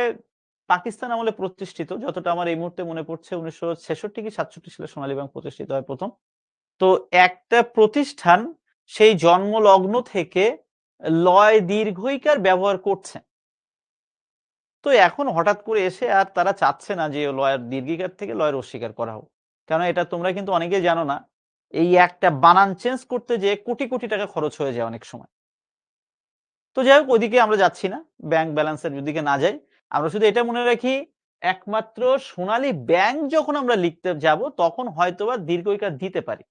পাকিস্তান আমলে প্রতিষ্ঠিত, যতটা আমার এই মুহূর্তে মনে পড়ছে 1966 কি 67 সালে সোনালী ব্যাংক প্রতিষ্ঠিত হয় প্রথম। তো একটা প্রতিষ্ঠান সেই জন্মলগ্ন থেকে লয় দীর্ঘইকার ব্যবহার করছে। তো এখন হঠাৎ করে এসে আর তারা চাচ্ছে না যে লয়ের দীর্ঘিকার থেকে লয়ের অস্বীকার করা হোক, কেন এটা তোমরা কিন্তু অনেকেই জানো না, এই একটা বানান চেঞ্জ করতে যে কোটি কোটি টাকা খরচ হয়ে যায় অনেক সময়। তো যাই হোক, ওইদিকে আমরা যাচ্ছি না, ব্যাংক ব্যালেন্সের দিকে না যাই, আমরা শুধু এটা মনে রাখি, একমাত্র সোনালী ব্যাংক যখন আমরা লিখতে যাব তখন হয়তোবা দীর্ঘইকার দিতে পারি,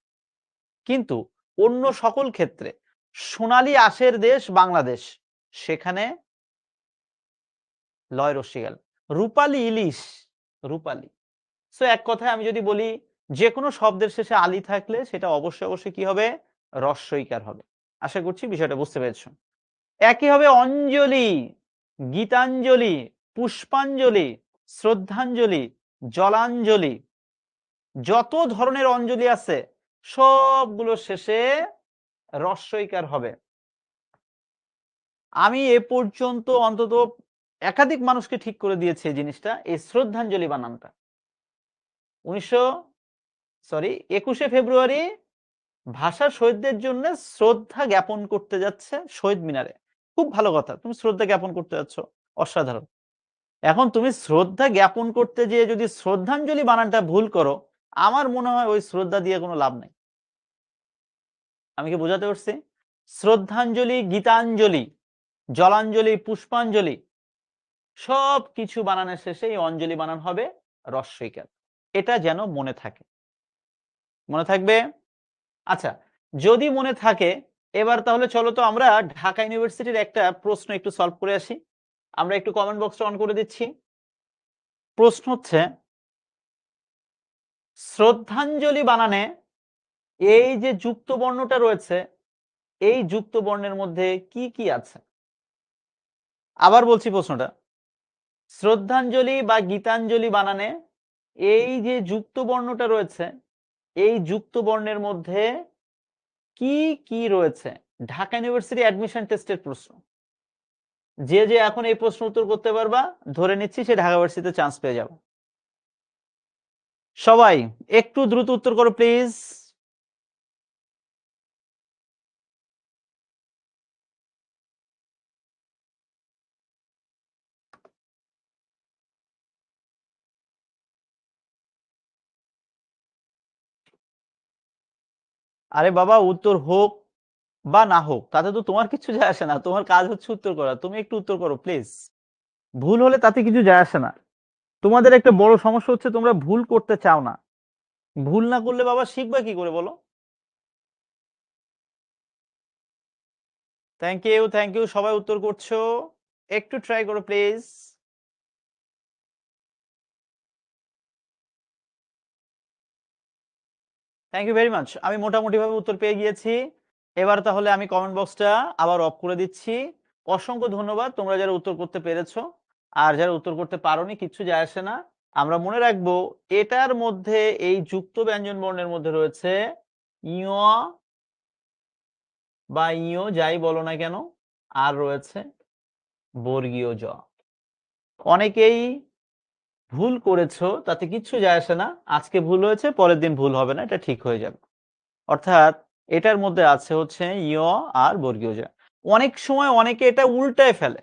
কিন্তু অন্য সকল ক্ষেত্রে সোনালী আঁশের দেশ বাংলাদেশ, সেখানে লয় রস্বীকার। রূপালী ইলিশ, রূপালী। সো এক কথায় আমি যদি বলি, যে কোনো শব্দের শেষে আলি থাকলে সেটা অবশ্যই অবশ্যই কি হবে, রস্বইকার হবে। আশা করছি বিষয়টা বুঝতে পেরেছো। একই হবে অঞ্জলি, গীতাঞ্জলি, পুষ্পাঞ্জলি, শ্রদ্ধাঞ্জলি, জলাঞ্জলি, যত ধরনের অঞ্জলি আছে সবগুলো শেষে রস্বইকার হবে। আমি এ পর্যন্ত অন্তত একাধিক মানুষকে ঠিক করে দিয়েছি এই জিনিসটা, এই শ্রদ্ধাঞ্জলি বানানটা 21শে ফেব্রুয়ারি ভাষা শহীদদের জন্য শ্রদ্ধা জ্ঞাপন করতে যাচ্ছে শহীদ মিনারে। খুব ভালো কথা, তুমি শ্রদ্ধা জ্ঞাপন করতে যাচ্ছ, অসাধারণ। এখন তুমি শ্রদ্ধা জ্ঞাপন করতে যেয়ে যদি শ্রদ্ধাঞ্জলি বানানটা ভুল করো, আমার মনে হয় ওই শ্রদ্ধা দিয়ে কোনো লাভ নাই। আমি কি বোঝাতে পারছি? শ্রদ্ধাঞ্জলি, গীতাঞ্জলি, জলাঞ্জলি, পুষ্পাঞ্জলি, সব কিছু বানানের শেষে এই অঞ্জলি বানান হবে রস্বইকার। এটা যেন মনে থাকে, মনে থাকবে। আচ্ছা, যদি মনে থাকে, এবার তাহলে চলো তো আমরা ঢাকা ইউনিভার্সিটির একটা প্রশ্ন একটু সলভ করে আসি। আমরা একটু কমেন্ট বক্সটা অন করে দিচ্ছি। প্রশ্ন হচ্ছে, শ্রদ্ধাঞ্জলি বানানে এই যে যুক্ত বর্ণটা রয়েছে, এই যুক্ত বর্ণের মধ্যে কি কি আছে? আবার বলছি প্রশ্নটা, শ্রদ্ধাঞ্জলি বা গীতাঞ্জলি বানানে এই যে যুক্ত বর্ণটা রয়েছে, এই যুক্ত বর্ণের মধ্যে কি কি রয়েছে? ঢাকা ইউনিভার্সিটি অ্যাডমিশন টেস্টের প্রশ্ন। যে যে এখন এই প্রশ্ন উত্তর করতে পারবা, ধরে নিচ্ছি সে ঢাকা ইউনিভার্সিটিতে চান্স পেয়ে যাবে। সবাই একটু দ্রুত উত্তর করো প্লিজ। আরে বাবা, উত্তর হোক বা না হোক তাতে তো তোমার কিছু যায় আসে না, তোমার কাজ হচ্ছে উত্তর করা, তুমি একটু উত্তর করো প্লিজ। ভুল হলে তাতে কিছু যায় আসে না। তোমাদের একটা বড় সমস্যা হচ্ছে তোমরা ভুল করতে চাও না। ভুল না করলে বাবা শিখবা কি করে বলো? থ্যাংক ইউ সবাই উত্তর করছো, একটু ট্রাই করো please. Thank you very much. আমি মোটামুটি ভাবে উত্তর পেয়ে গিয়েছি। এবার তাহলে আমি কমেন্ট বক্সটা আবার অফ করে দিচ্ছি। অসংখ্য ধন্যবাদ তোমরা যারা উত্তর করতে পেরেছো। আর যারা উত্তর করতে পারোনি কিচ্ছু যায় আসে না। আমরা মনে রাখবো এটার মধ্যে এই যুক্ত ব্যঞ্জন বর্ণের মধ্যে রয়েছে ইয় বা ইয় যাই বলো না কেন, আর রয়েছে বর্গীয় জ। অনেকেই ভুল করেছো, তাতে কিচ্ছু যায় আসে না। আজকে ভুল হয়েছে, পরের দিন ভুল হবে না, এটা ঠিক হয়ে যাবে। অর্থাৎ এটার মধ্যে আছে হচ্ছে ইয় আর বর্গীয় জ। অনেক সময় অনেকে এটা উল্টায় ফেলে,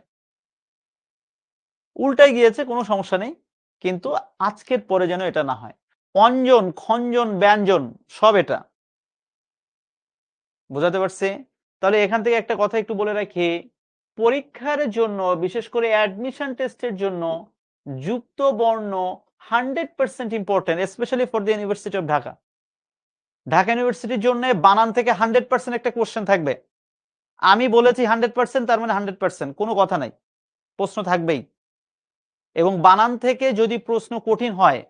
উল্টায় গিয়েছে কোনো সমস্যা নেই, কিন্তু আজকের পরে যেন এটা না হয়। অঞ্জন, খঞ্জন, ব্যঞ্জন সব এটা। বোঝাতে পারছি? তাহলে এখান থেকে একটা কথা একটু বলে রাখি, পরীক্ষার জন্য বিশেষ করে অ্যাডমিশন টেস্টের জন্য যুক্ত বর্ণ 100% important, specially for the university of Dhaka. Dhaka ইউনিভার্সিটির জন্য বানান থেকে 100% একটা কোশ্চেন থাকবে। আমি বলেছি 100%, তার মানে 100%, কোনো কথা নাই, প্রশ্ন থাকবেই। এবং বানান থেকে যদি প্রশ্ন কঠিন হয়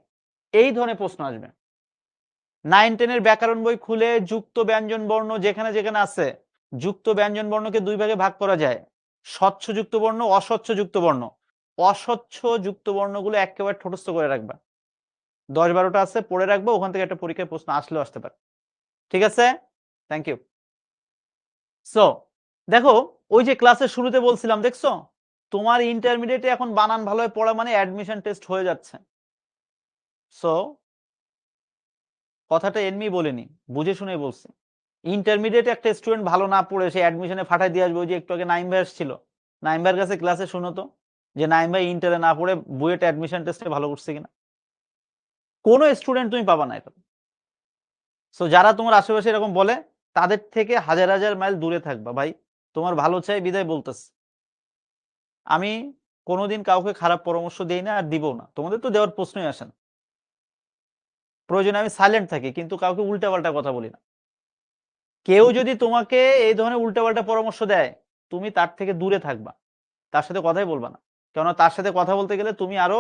এই ধরনের প্রশ্ন আসবে। 9-10 এর ব্যাকরণ বই খুলে যুক্ত ব্যঞ্জন বর্ণ যেখানে যেখানে আছে, যুক্ত ব্যঞ্জন বর্ণকে দুই ভাগে ভাগ করা যায়, স্বচ্ছ যুক্ত বর্ণ, অস্বচ্ছ যুক্ত বর্ণ। অস্বচ্ছ যুক্ত বর্ণগুলো একেবারে ঠোঁটস্থ করে রাখবা। 10-12টা আছে, পড়ে রাখবো, ওখান থেকে একটা পরীক্ষায় প্রশ্ন আসলেও আসতে পারে। ঠিক আছে? Thank you. সো দেখো, ওই যে ক্লাসের শুরুতে বলছিলাম, দেখছো তোমার ইন্টারমিডিয়েটে এখন বানান ভালোভাবে পড়া মানে অ্যাডমিশন টেস্ট হয়ে যাচ্ছে। সো কথাটা এমনি বলিনি, বুঝে শুনে বলছি। ইন্টারমিডিয়েট একটা স্টুডেন্ট ভালো না পড়ে সে অ্যাডমিশনে ফাটাই দিয়ে আসবে। ওই যে একটু আগে নাইম ভাই আসছিল, নাইম ভাইয়ের কাছে ক্লাসে শুনো তো যে নাইম ভাই ইন্টারে না পড়ে বুয়েট অ্যাডমিশন টেস্টে ভালো করছে কিনা। কোনো স্টুডেন্ট তুমি পাবা না এটা। সো যারা তোমার আশেপাশে এরকম বলে তাদের থেকে হাজার হাজার মাইল দূরে থাকবা ভাই। তোমার ভালো চাই বিদায় বলতেছে। আমি কোনোদিন কাউকে খারাপ পরামর্শ দেই না, আর দিব না, তোমাদের তো দেওয়ার প্রশ্নই আসে না। প্রয়োজনে আমি সাইলেন্ট থাকি, কিন্তু কাউকে উল্টাপাল্টা কথা বলি না। কেউ যদি তোমাকে এই ধরনের উল্টাপাল্টা পরামর্শ দেয়, তুমি তার থেকে দূরে থাকবা, তার সাথে কথাই বলবা না। কেননা তার সাথে কথা বলতে গেলে তুমি আরো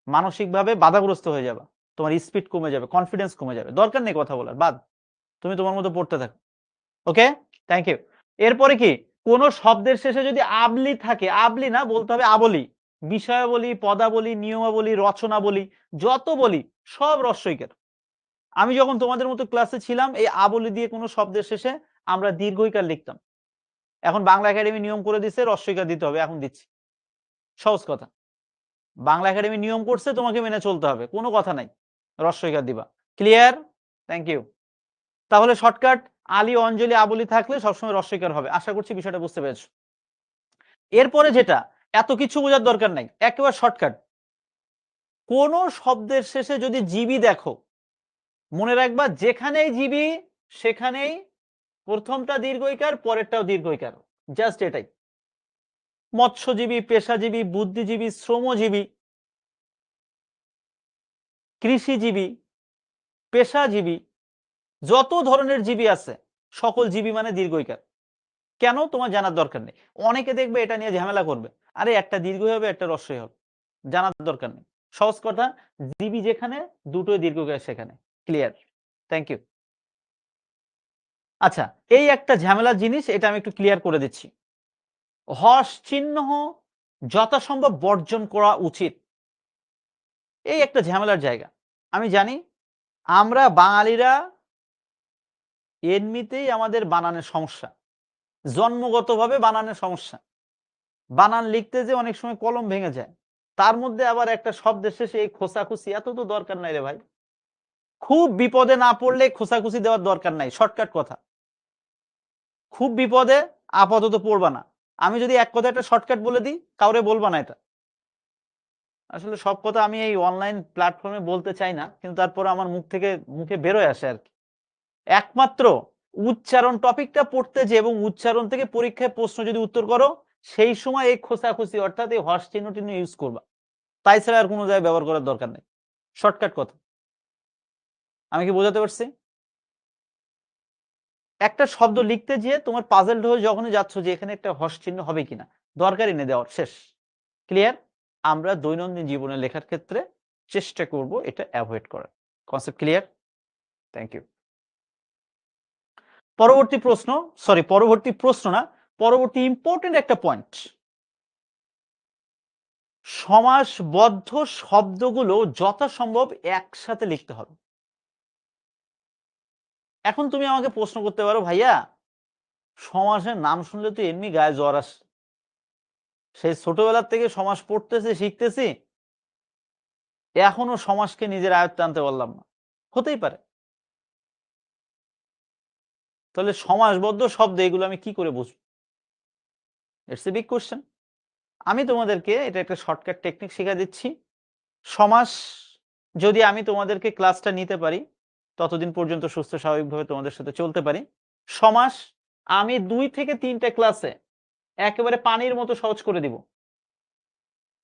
মানসিকভাবে বাধাগ্রস্ত হয়ে যাবে, তোমার স্পিড কমে যাবে, কনফিডেন্স কমে যাবে, দরকার নেই কথা বলার, বাদ, তুমি তোমার মতো পড়তে থাকো। ওকে, থ্যাংক ইউ। এরপরে কি, কোন শব্দের শেষে যদি আবলি থাকে, আবলি না বলতে হবে আবলি, বিষয়াবলী, পদাবলী, নিয়মাবলী, রচনাবলী, যত বলি সব রস্বইকার। আমি যখন তোমাদের মতো ক্লাসে ছিলাম এই আবলি দিয়ে কোনো শব্দের শেষে আমরা দীর্ঘইকার লিখতাম। এখন বাংলা একাডেমি নিয়ম করে দিচ্ছে রস্বইকার দিতে হবে, এখন দিচ্ছি। সহজ কথা, বাংলা একাডেমি নিয়ম করছে, তোমাকে মেনে চলতে হবে, কোনো কথা নাই, রস্বইকার দিবা। ক্লিয়ার? Thank you. তাহলে শর্টকাট, আলী, অঞ্জলি, আবলি থাকলে সবসময় রস্বইকার হবে। আশা করছি বিষয়টা বুঝতে পেরেছো। এরপরে যেটা, এত কিছু বোঝার দরকার নাই, একেবারে শর্টকাট। কোন শব্দের শেষে যদি জিবি দেখো, মনে রাখবা যেখানেই জিবি সেখানেই প্রথমটা দীর্ঘইকার, পরেরটাও দীর্ঘইকার, জাস্ট এটাই। মৎস্যজীবী, পেশাজীবী, বুদ্ধিজীবী, শ্রমজীবী, কৃষিজীবী, পেশাজীবী, যত ধরনের জীবী আছে সকল জীবী মানে দীর্ঘইকার। কেন তোমার জানার দরকার নেই। অনেকে দেখবে এটা নিয়ে ঝামেলা করবে, আরে একটা দীর্ঘই হবে একটা রস্বই হবে, জানার দরকার নেই। সহজ কথা, জীবী যেখানে দুটোই দীর্ঘইকার সেখানে। ক্লিয়ার? Thank you. আচ্ছা, এই একটা ঝামেলার জিনিস, এটা আমি একটু ক্লিয়ার করে দিচ্ছি। হর্ষ চিহ্ন যথাসম্ভব বর্জন করা উচিত, এই একটা ঝামেলার জায়গা। আমি জানি আমরা বাঙালিরা এমনিতেই আমাদের বানানের সমস্যা, জন্মগতভাবে বানানের সমস্যা। বানান লিখতে যে অনেক সময় কলম ভেঙে যায়, তার মধ্যে আবার একটা শব্দের শেষে এই খোঁচাখুচি, এত তো দরকার নাই রে ভাই। খুব বিপদে না পড়লে খোঁচাখুচি দেওয়ার দরকার নাই, শর্টকাট কথা। খুব বিপদে আপাতত পড়বা না। আমি যদি এক কথা একটা শর্টকাট বলে দিই, কাউরে বলবা না এটা। আসলে সব কথা আমি এই অনলাইন প্ল্যাটফর্মে বলতে চাই না, কিন্তু তারপর আমার মুখে বেরোয় আসে আর কি। একমাত্র উচ্চারণ টপিকটা পড়তে যে এবং উচ্চারণ থেকে পরীক্ষায় প্রশ্ন যদি উত্তর করো, সেই সময় এই খোঁচাখুচি অর্থাৎ এই হর্ষ চিহ্ন টিহ্ন ইউজ করবা, তাই ছাড়া আর কোনো জায়গায় ব্যবহার করার দরকার নেই। শর্টকাট কথা, আমি কি বোঝাতে পারছি? একটা শব্দ লিখতে যেয়ে তোমার পাজলড হয়ে যখনই যাচ্ছ যে এখানে একটা হর্ষ চিহ্ন হবে কিনা, দরকার এনে দেওয়ার, শেষ। ক্লিয়ার? আমরা দৈনন্দিন জীবনে লেখার ক্ষেত্রে চেষ্টা করব এটা অ্যাভয়েড করার। Concept clear? Thank you. পরবর্তী প্রশ্ন না, পরবর্তী ইম্পর্টেন্ট একটা পয়েন্ট। সমাসবদ্ধ শব্দগুলো যথাসম্ভব একসাথে লিখতে হবে। এখন তুমি আমাকে প্রশ্ন করতে পারো, ভাইয়া সমাসের নাম শুনলে তো এমনি গায়ে জ্বর আসে, সেই ছোটবেলার থেকে সমাস পড়তেছি শিখতেছি, এখনো সমাসকে নিজের আয়ত্তে আনতে পারলাম না। হতেই পারে। তাহলে সমাসবদ্ধ শব্দ এগুলো আমি কি করে বুঝবো? It's a big question. আমি তোমাদেরকে এটা একটা শর্টকাট টেকনিক শিখা দিচ্ছি। সমাস যদি আমি তোমাদেরকে ক্লাসটা নিতে পারি, ততদিন পর্যন্ত সুস্থ স্বাভাবিকভাবে তোমাদের সাথে চলতে পারি। সমাস আমি ২ থেকে ৩টা ক্লাসে একেবারে পানির মতো সহজ করে দিব।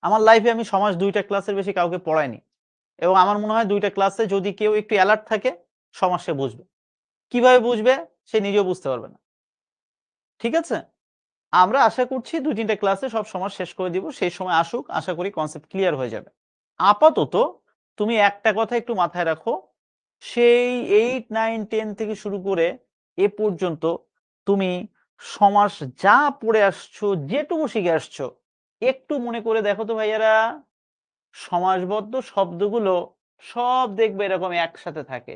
আমার লাইফে আমি সমাস ২টা ক্লাসের বেশি কাউকে পড়াইনি। এবং আমার মনে হয় ২টা ক্লাসে যদি কেউ একটু অ্যালার্ট থাকে, সমাস সে বুঝবে। কিভাবে বুঝবে? সে নিজেও বুঝতে পারবে না। ঠিক আছে? আমরা আশা করছি ২-৩টা ক্লাসে সব সমাস শেষ করে দিব। সেই সময় আসুক, আশা করি কনসেপ্ট ক্লিয়ার হয়ে যাবে। আপাতত তুমি একটা কথা একটু মাথায় রাখো, সেই 8, 9, 10 থেকে শুরু করে এ পর্যন্ত তুমি সমাস যা পড়ে আসছো, যেটুকু শিখে আসছো, একটু মনে করে দেখো তো ভাইয়ারা, সমাসবদ্ধ শব্দগুলো সব দেখবে এরকম একসাথে থাকে।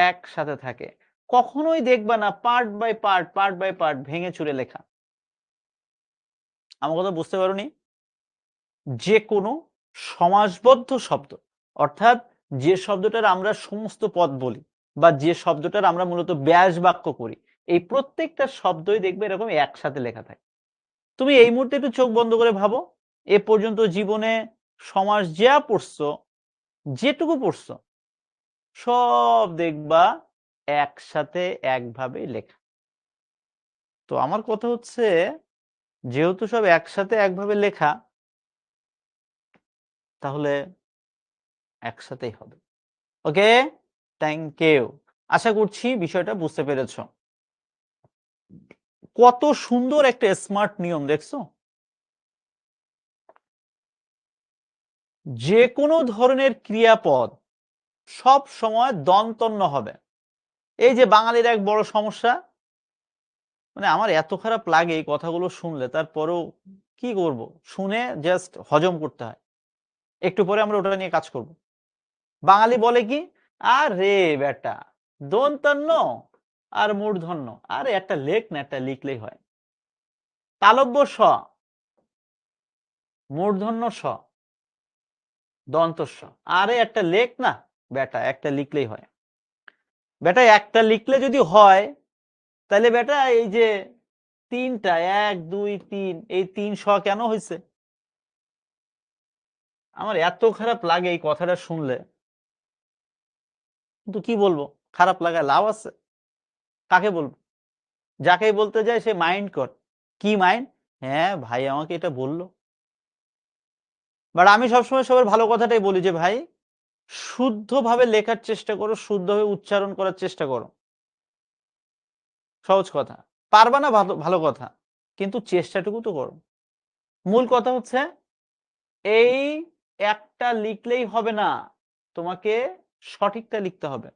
একসাথে থাকে। কখনোই দেখবা না পার্ট বাই পার্ট ভেঙে চুরে লেখা। আমার কথা বুঝতে পারোনি? যেকোনো সমাসবদ্ধ শব্দ, অর্থাৎ যে শব্দটার আমরা সমস্ত পদ বলি বা যে শব্দটার আমরা মূলত ব্যাস বাক্য করি, এই প্রত্যেকটা শব্দই দেখবে এরকম একসাথে লেখা থাকে। তুমি এই মুহূর্তে একটু চোখ বন্ধ করে ভাবো, এ পর্যন্ত জীবনে সমাস যা পড়ছো, যেটুকু পড়ছো, সব দেখবা একসাথে একভাবেই লেখা। তো আমার কথা হচ্ছে, যেহেতু সব একসাথে একভাবে লেখা, তাহলে একসাথেই হবে। ওকে? Thank you. আশা করছি বিষয়টা বুঝতে পেরেছ। কত সুন্দর একটা স্মার্ট নিয়ম দেখছো? যেকোনো ধরনের ক্রিয়াপদ সব সময় দন্তন্য হবে। এই যে বাঙালির এক বড় সমস্যা, মানে আমার এত খারাপ লাগে এই কথাগুলো শুনলে, তারপরেও কি করব? শুনে জাস্ট হজম করতে হয়। একটু পরে আমরা ওটা নিয়ে কাজ করব। বাঙালি বলে কি? আরে বেটা, দন্তন্য আর মূর্ধন্য, আরে একটা লেখ না, একটা লিখলেই হয়। তালব্য স, মূর্ধন্য স, দন্ত স, আরে একটা লেখ না বেটা, একটা লিখলেই হয়। বেটা একটা লিখলে যদি হয়, তাহলে বেটা এই যে ৩টা ১, ২, ৩, এই ৩ স কেন হইছে? আমার এত খারাপ লাগে এই কথাটা শুনলে। কিন্তু কি বলবো? খারাপ লাগায় লাভ আছে? কাকে বলবো? যাকেই বলতে যাই সে মাইন্ড কর। কি মাইন্ড? হ্যাঁ, ভাই আমাকে এটা বলল। বাট আমি সবসময় সবার ভালো কথাটাই বলি যে, ভাই শুদ্ধভাবে লেখার চেষ্টা করো, শুদ্ধভাবে উচ্চারণ করার চেষ্টা করো। সহজ কথা। পারবা না ভালো ভালো কথা। কিন্তু চেষ্টাটুকু তো করো। মূল কথা হচ্ছে, এই একটা লিখলেই হবে না। তোমাকে সঠিকটা লিখতে হবে।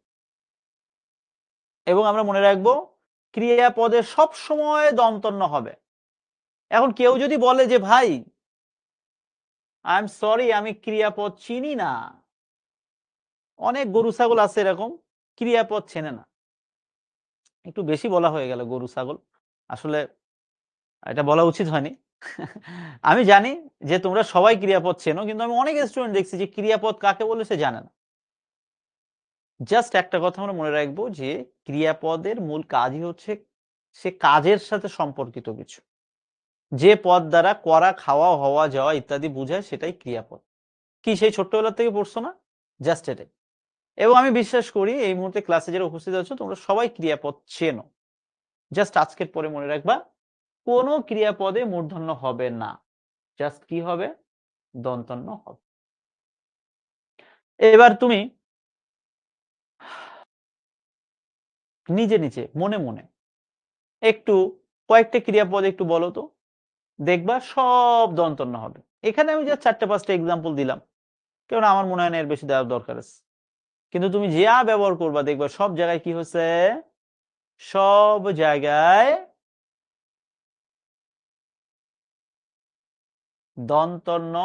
এবং আমরা মনে রাখবো, ক্রিয়াপদে সবসময় দন্তন্য হবে। এখন কেউ যদি বলে যে, ভাই আই এম সরি আমি ক্রিয়াপদ চিনি না। অনেক গরু ছাগল আছে এরকম, ক্রিয়াপদ চেনে না। একটু বেশি বলা হয়ে গেল গরু ছাগল। আসলে এটা বলা উচিত হয়নি। আমি জানি যে তোমরা সবাই ক্রিয়াপদ চেনো, কিন্তু আমি অনেক স্টুডেন্ট দেখছি যে ক্রিয়াপদ কাকে বলে সে জানে না। জাস্ট একটা কথা আমরা মনে রাখবো যে ক্রিয়াপদের মূল কাজই হচ্ছে সে কাজের সাথে সম্পর্কিত কিছু। যে পদ দ্বারা করা, খাওয়া, হওয়া, যাওয়া ইত্যাদি বুঝায়, সেটাই ক্রিয়াপদ। কি সেই ছোট্টবেলা থেকে পড়ছো না? জাস্ট এটাই। এবং আমি বিশ্বাস করি এই মুহূর্তে ক্লাসে যারা উপস্থিত আছো তোমরা সবাই ক্রিয়াপদ চেনো। জাস্ট আজকের পরে মনে রাখবা, কোনো ক্রিয়াপদে মূর্ধন্য হবে না। জাস্ট কি হবে? দন্তন্য হবে। এবার তুমি নিজে নিজে মনে মনে একটু কয়েকটা ক্রিয়াপদ একটু বলো তো, দেখবা সব দন্তন্য হবে। এখানে আমি যা 4-5টা এক্সাম্পল দিলাম, কেননা আমার মনে হয় না এর বেশি দেওয়ার দরকার আছে। কিন্তু তুমি যা ব্যবহার করবা দেখবা সব জায়গায় কি হচ্ছে, সব জায়গায় দন্তন্য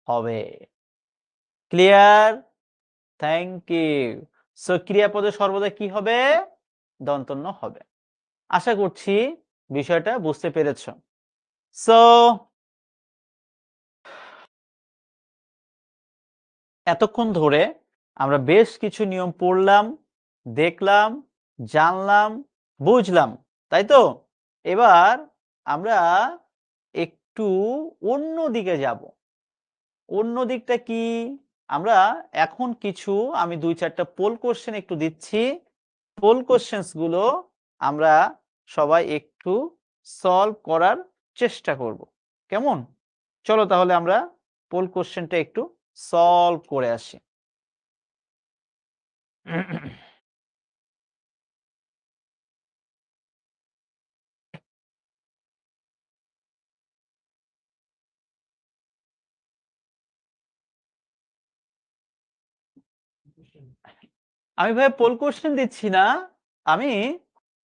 হবে। ক্লিয়ার? Thank you. সো ক্রিয়াপদে সর্বদা কি হবে? দন্তন্য হবে। আশা করছি বিষয়টা বুঝতে পেরেছ। সো এতক্ষণ ধরে আমরা বেশ কিছু নিয়ম পড়লাম, দেখলাম, জানলাম, বুঝলাম, তাই তো? এবার আমরা একটু অন্য দিকে যাব। অন্য দিকটা কি? আমরা এখন কিছু আমি 2-4টা পোল কোশ্চেন একটু দিচ্ছি। পোল কোশ্চেন্স গুলো আমরা সবাই একটু সলভ করার চেষ্টা করব। কেমন? চলো তাহলে আমরা পোল কোশ্চেনটা একটু সলভ করে আসি। আমি ভাই পোল কোশ্চেন দিচ্ছি না, আমি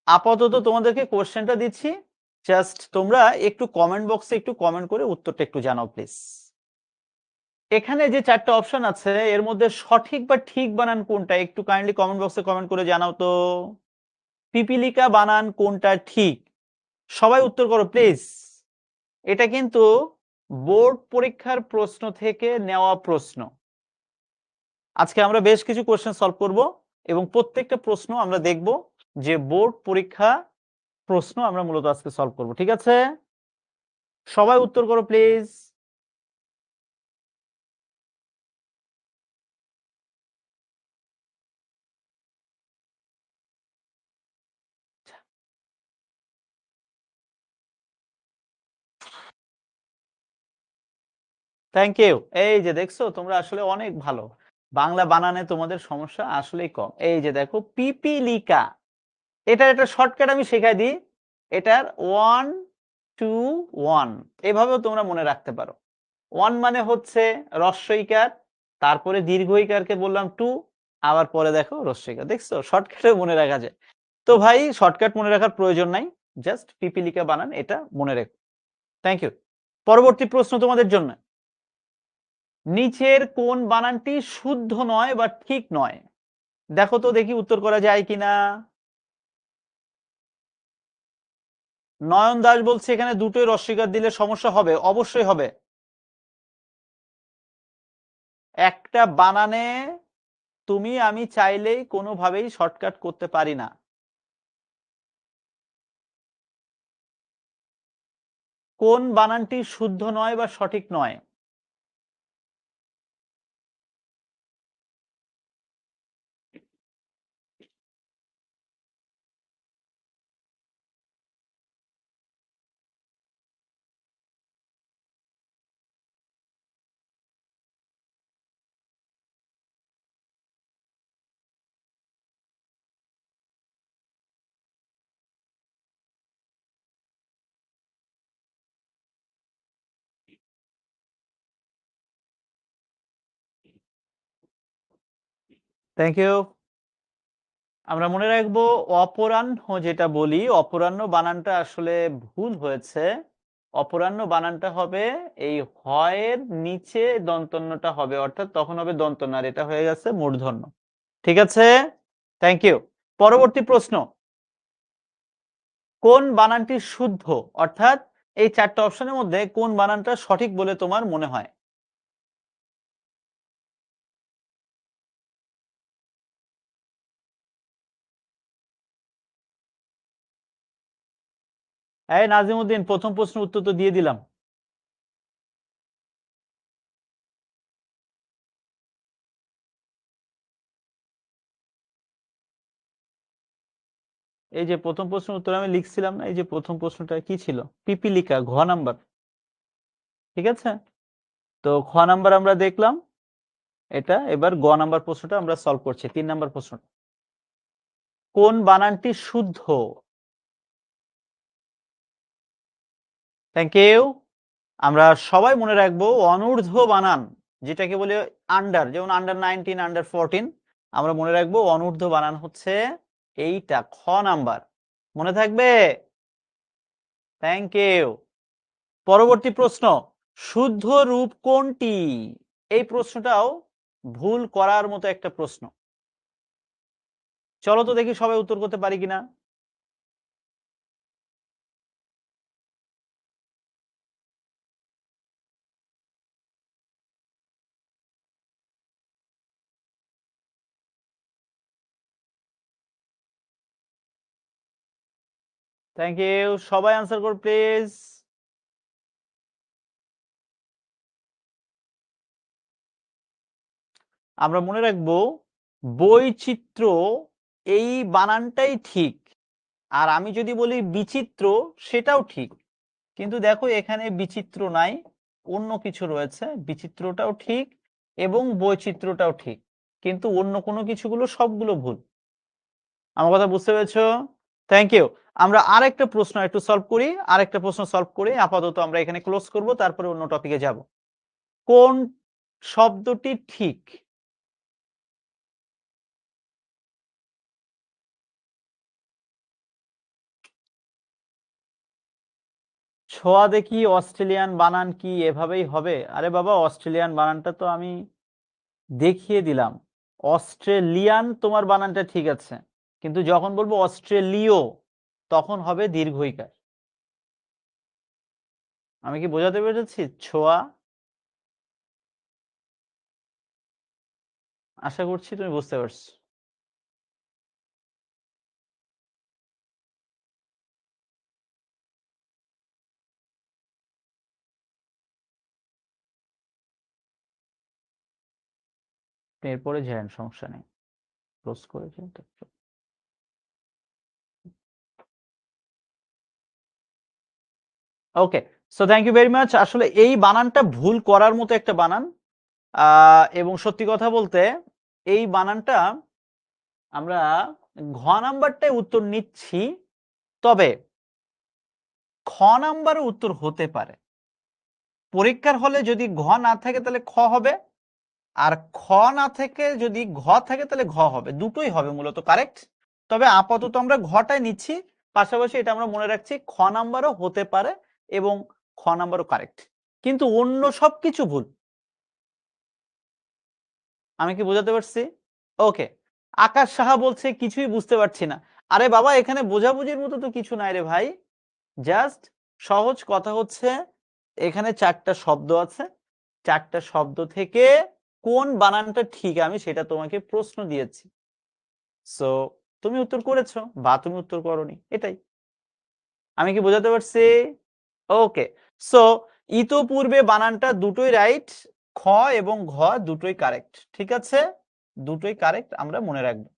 আপাতত তোমাদেরকে কোশ্চেনটা দিচ্ছি। জাস্ট তোমরা একটু কমেন্ট বক্সে একটু কমেন্ট করে উত্তরটা একটু জানাও প্লিজ। এখানে যে 4টা অপশন আছে এর মধ্যে সঠিক বা ঠিক বানান কোনটা একটু কাইন্ডলি কমেন্ট বক্সে কমেন্ট করে জানাও তো। পিপিলিকা বানান কোনটা ঠিক? সবাই উত্তর করো প্লিজ। এটা কিন্তু বোর্ড পরীক্ষার প্রশ্ন থেকে নেওয়া প্রশ্ন। আজকে আমরা বেশ কিছু কোশ্চেন সলভ করব এবং প্রত্যেকটা প্রশ্ন আমরা দেখব যে বোর্ড পরীক্ষা প্রশ্ন আমরা মূলত আজকে সলভ করব। ঠিক আছে? সবাই উত্তর করো প্লিজ। Thank you. এই যে দেখছো তোমরা আসলে অনেক ভালো, বাংলা বানানে তোমাদের সমস্যা আসলেই কম। এই যে দেখো পিপিলিকা, এটার একটা শর্টকাট আমি শেখাই দিই। এটার 1 2 1 এভাবেও তোমরা মনে রাখতে পারো। 1 মানে হচ্ছে রস্বইকার, তারপরে দীর্ঘইকারকে বললাম 2, আবার পরে দেখো রস্বইকার। দেখছো শর্টকাটে মনে রাখা যায়। তো ভাই শর্টকাট মনে রাখার প্রয়োজন নাই, জাস্ট পিপিলিকা বানান এটা মনে রেখো। Thank you. পরবর্তী প্রশ্ন তোমাদের জন্য, নিচের কোন বানানটি শুদ্ধ নয় বা ঠিক নয়? দেখো তো দেখি উত্তর করা যায় কিনা। নয়ন দাস বলছে এখানে দুটোই রস্বইকার দিলে সমস্যা হবে। অবশ্যই হবে। একটা বানানে তুমি আমি চাইলেই কোনোভাবেই শর্টকাট করতে পারি না। কোন বানানটি শুদ্ধ নয় বা সঠিক নয়? Thank you. আমরা মনে রাখবো অপরাহ্ন যেটা বলি, অপরাহ্ন বানানটা আসলে ভুল হয়েছে। অপরাহ্ন বানানটা হবে এই হয়ের নিচে দন্তন্যটা হবে, অর্থাৎ তখন হবে দন্তন্য, আর এটা হয়ে গেছে মূর্ধন্য। ঠিক আছে? Thank you. পরবর্তী প্রশ্ন, কোন বানানটি শুদ্ধ? অর্থাৎ এই 4টা অপশনের মধ্যে কোন বানানটা সঠিক বলে তোমার মনে হয়? এই নাজিমউদ্দিন, প্রথম প্রশ্নের উত্তর তো দিয়ে দিলাম। এই যে প্রথম প্রশ্নের উত্তর আমি লিখছিলাম না, এই যে প্রথম প্রশ্নটা কি ছিল? পিপিলিকা, ঘ নাম্বার। ঠিক আছে? তো খ নাম্বার আমরা দেখলাম এটা, এবার গ নাম্বার প্রশ্নটা আমরা সলভ করছি, 3 নাম্বার প্রশ্নটা। কোন বানানটি শুদ্ধ? Thank you. আমরা সবাই মনে রাখবো অনূর্ধ্ব বানান যেটাকে বলে আন্ডার, যেমন আন্ডার 19, আন্ডার 14, আমরা মনে রাখবো অনূর্ধ্ব বানান হচ্ছে এইটা, খ নাম্বার। মনে থাকবে? Thank you. পরবর্তী প্রশ্ন, শুদ্ধ রূপ কোনটি? এই প্রশ্নটাও ভুল করার মতো একটা প্রশ্ন। চলো তো দেখি সবাই উত্তর করতে পারি কিনা। Thank you. সবাই আনসার করো প্লিজ। আমরা মনে রাখবো বৈচিত্র্য, এই বানানটাই ঠিক। আর আমি যদি বলি বিচিত্র, সেটাও ঠিক। কিন্তু দেখো এখানে বিচিত্র নাই, অন্য কিছু রয়েছে। বিচিত্রটাও ঠিক এবং বৈচিত্র্যটাও ঠিক, কিন্তু অন্য কোনো কিছুগুলো সবগুলো ভুল। আমার কথা বুঝতে পেরেছো? Thank you. আমরা আরেকটা প্রশ্ন একটু সলভ করি, আরেকটা প্রশ্ন সলভ করে আপাতত আমরা এখানে ক্লোজ করব, তারপরে অন্য টপিকে যাব। কোন শব্দটি ঠিক? ছোঁয়া দেখি অস্ট্রেলিয়ান বানান কি এভাবেই হবে? আরে বাবা, অস্ট্রেলিয়ান বানানটা তো আমি দেখিয়ে দিলাম। অস্ট্রেলিয়ান তোমার বানানটা ঠিক আছে, কিন্তু যখন বলবো অস্ট্রেলীয় তখন হবে দীর্ঘইকার। আমি কি বোঝাতে পেরেছি ছোঁয়া? আশা করছি তুমি বুঝতে পারছো। এরপরে ঝেড়েন, সমস্যা নেই, ক্লোজ করেছেন তো। Okay, so thank you very much. আসলে এই বানানটা ভুল করার মতো একটা বানান, এবং সত্যি কথা বলতে এই বানানটা আমরা ঘ নাম্বারটাই উত্তর নিচ্ছি, তবে খ নাম্বারও উত্তর হতে পারে। পরীক্ষার হলে যদি ঘ না থাকে তাহলে খ হবে, আর খ না থেকে যদি ঘ থাকে তাহলে ঘ হবে, দুটোই হবে মূলত কারেক্ট। তবে আপাতত আমরা ঘটাই নিচ্ছি, পাশাপাশি এটা আমরা মনে রাখছি খ নাম্বারও হতে পারে এবং খ নাম্বারও কারেক্ট, কিন্তু অন্য সবকিছু ভুল। আমি কি বোঝাতে পারছি? ওকে। আকাশ সাহা বলছে কিছুই বুঝতে পারছি না। আরে বাবা, এখানে বোঝাবুঝির মতো তো কিছু নাই রে ভাই। জাস্ট সহজ কথা হচ্ছে, এখানে 4টা শব্দ আছে, 4টা শব্দ থেকে কোন বানানটা ঠিক আমি সেটা তোমাকে প্রশ্ন দিয়েছি। সো তুমি উত্তর করেছো বা তুমি উত্তর করোনি, এটাই। আমি কি বোঝাতে পারছি? ওকে। সো ইতোপূর্বে বানানটা দুটোই রাইট, খ এবং ঘ দুটোই কারেক্ট। ঠিক আছে, দুটোই কারেক্ট, আমরা মনে রাখবো।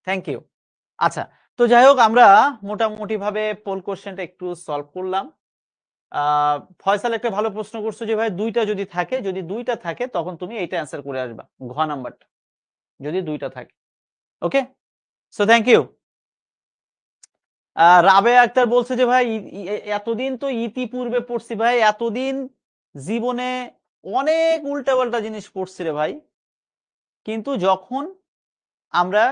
Thank you. আচ্ছা, তো যাই হোক, আমরা মোটামুটি ভাবে পোল কোশ্চেনটা একটু সলভ করলাম। ফয়সাল একটা ভালো প্রশ্ন করছো যে ভাই দুইটা যদি থাকে, যদি দুইটা থাকে তখন তুমি এইটা অ্যান্সার করে আসবা, ঘ নাম্বারটা, যদি দুইটা থাকে। Okay, so thank you. Rabeya Akter বলছে যে ভাই এতদিন তো ইতিপূর্বে পড়ছি ভাই, এতদিন জীবনে অনেক উল্টাপাল্টা জিনিস পড়ছি রে ভাই, কিন্তু যখন আমরা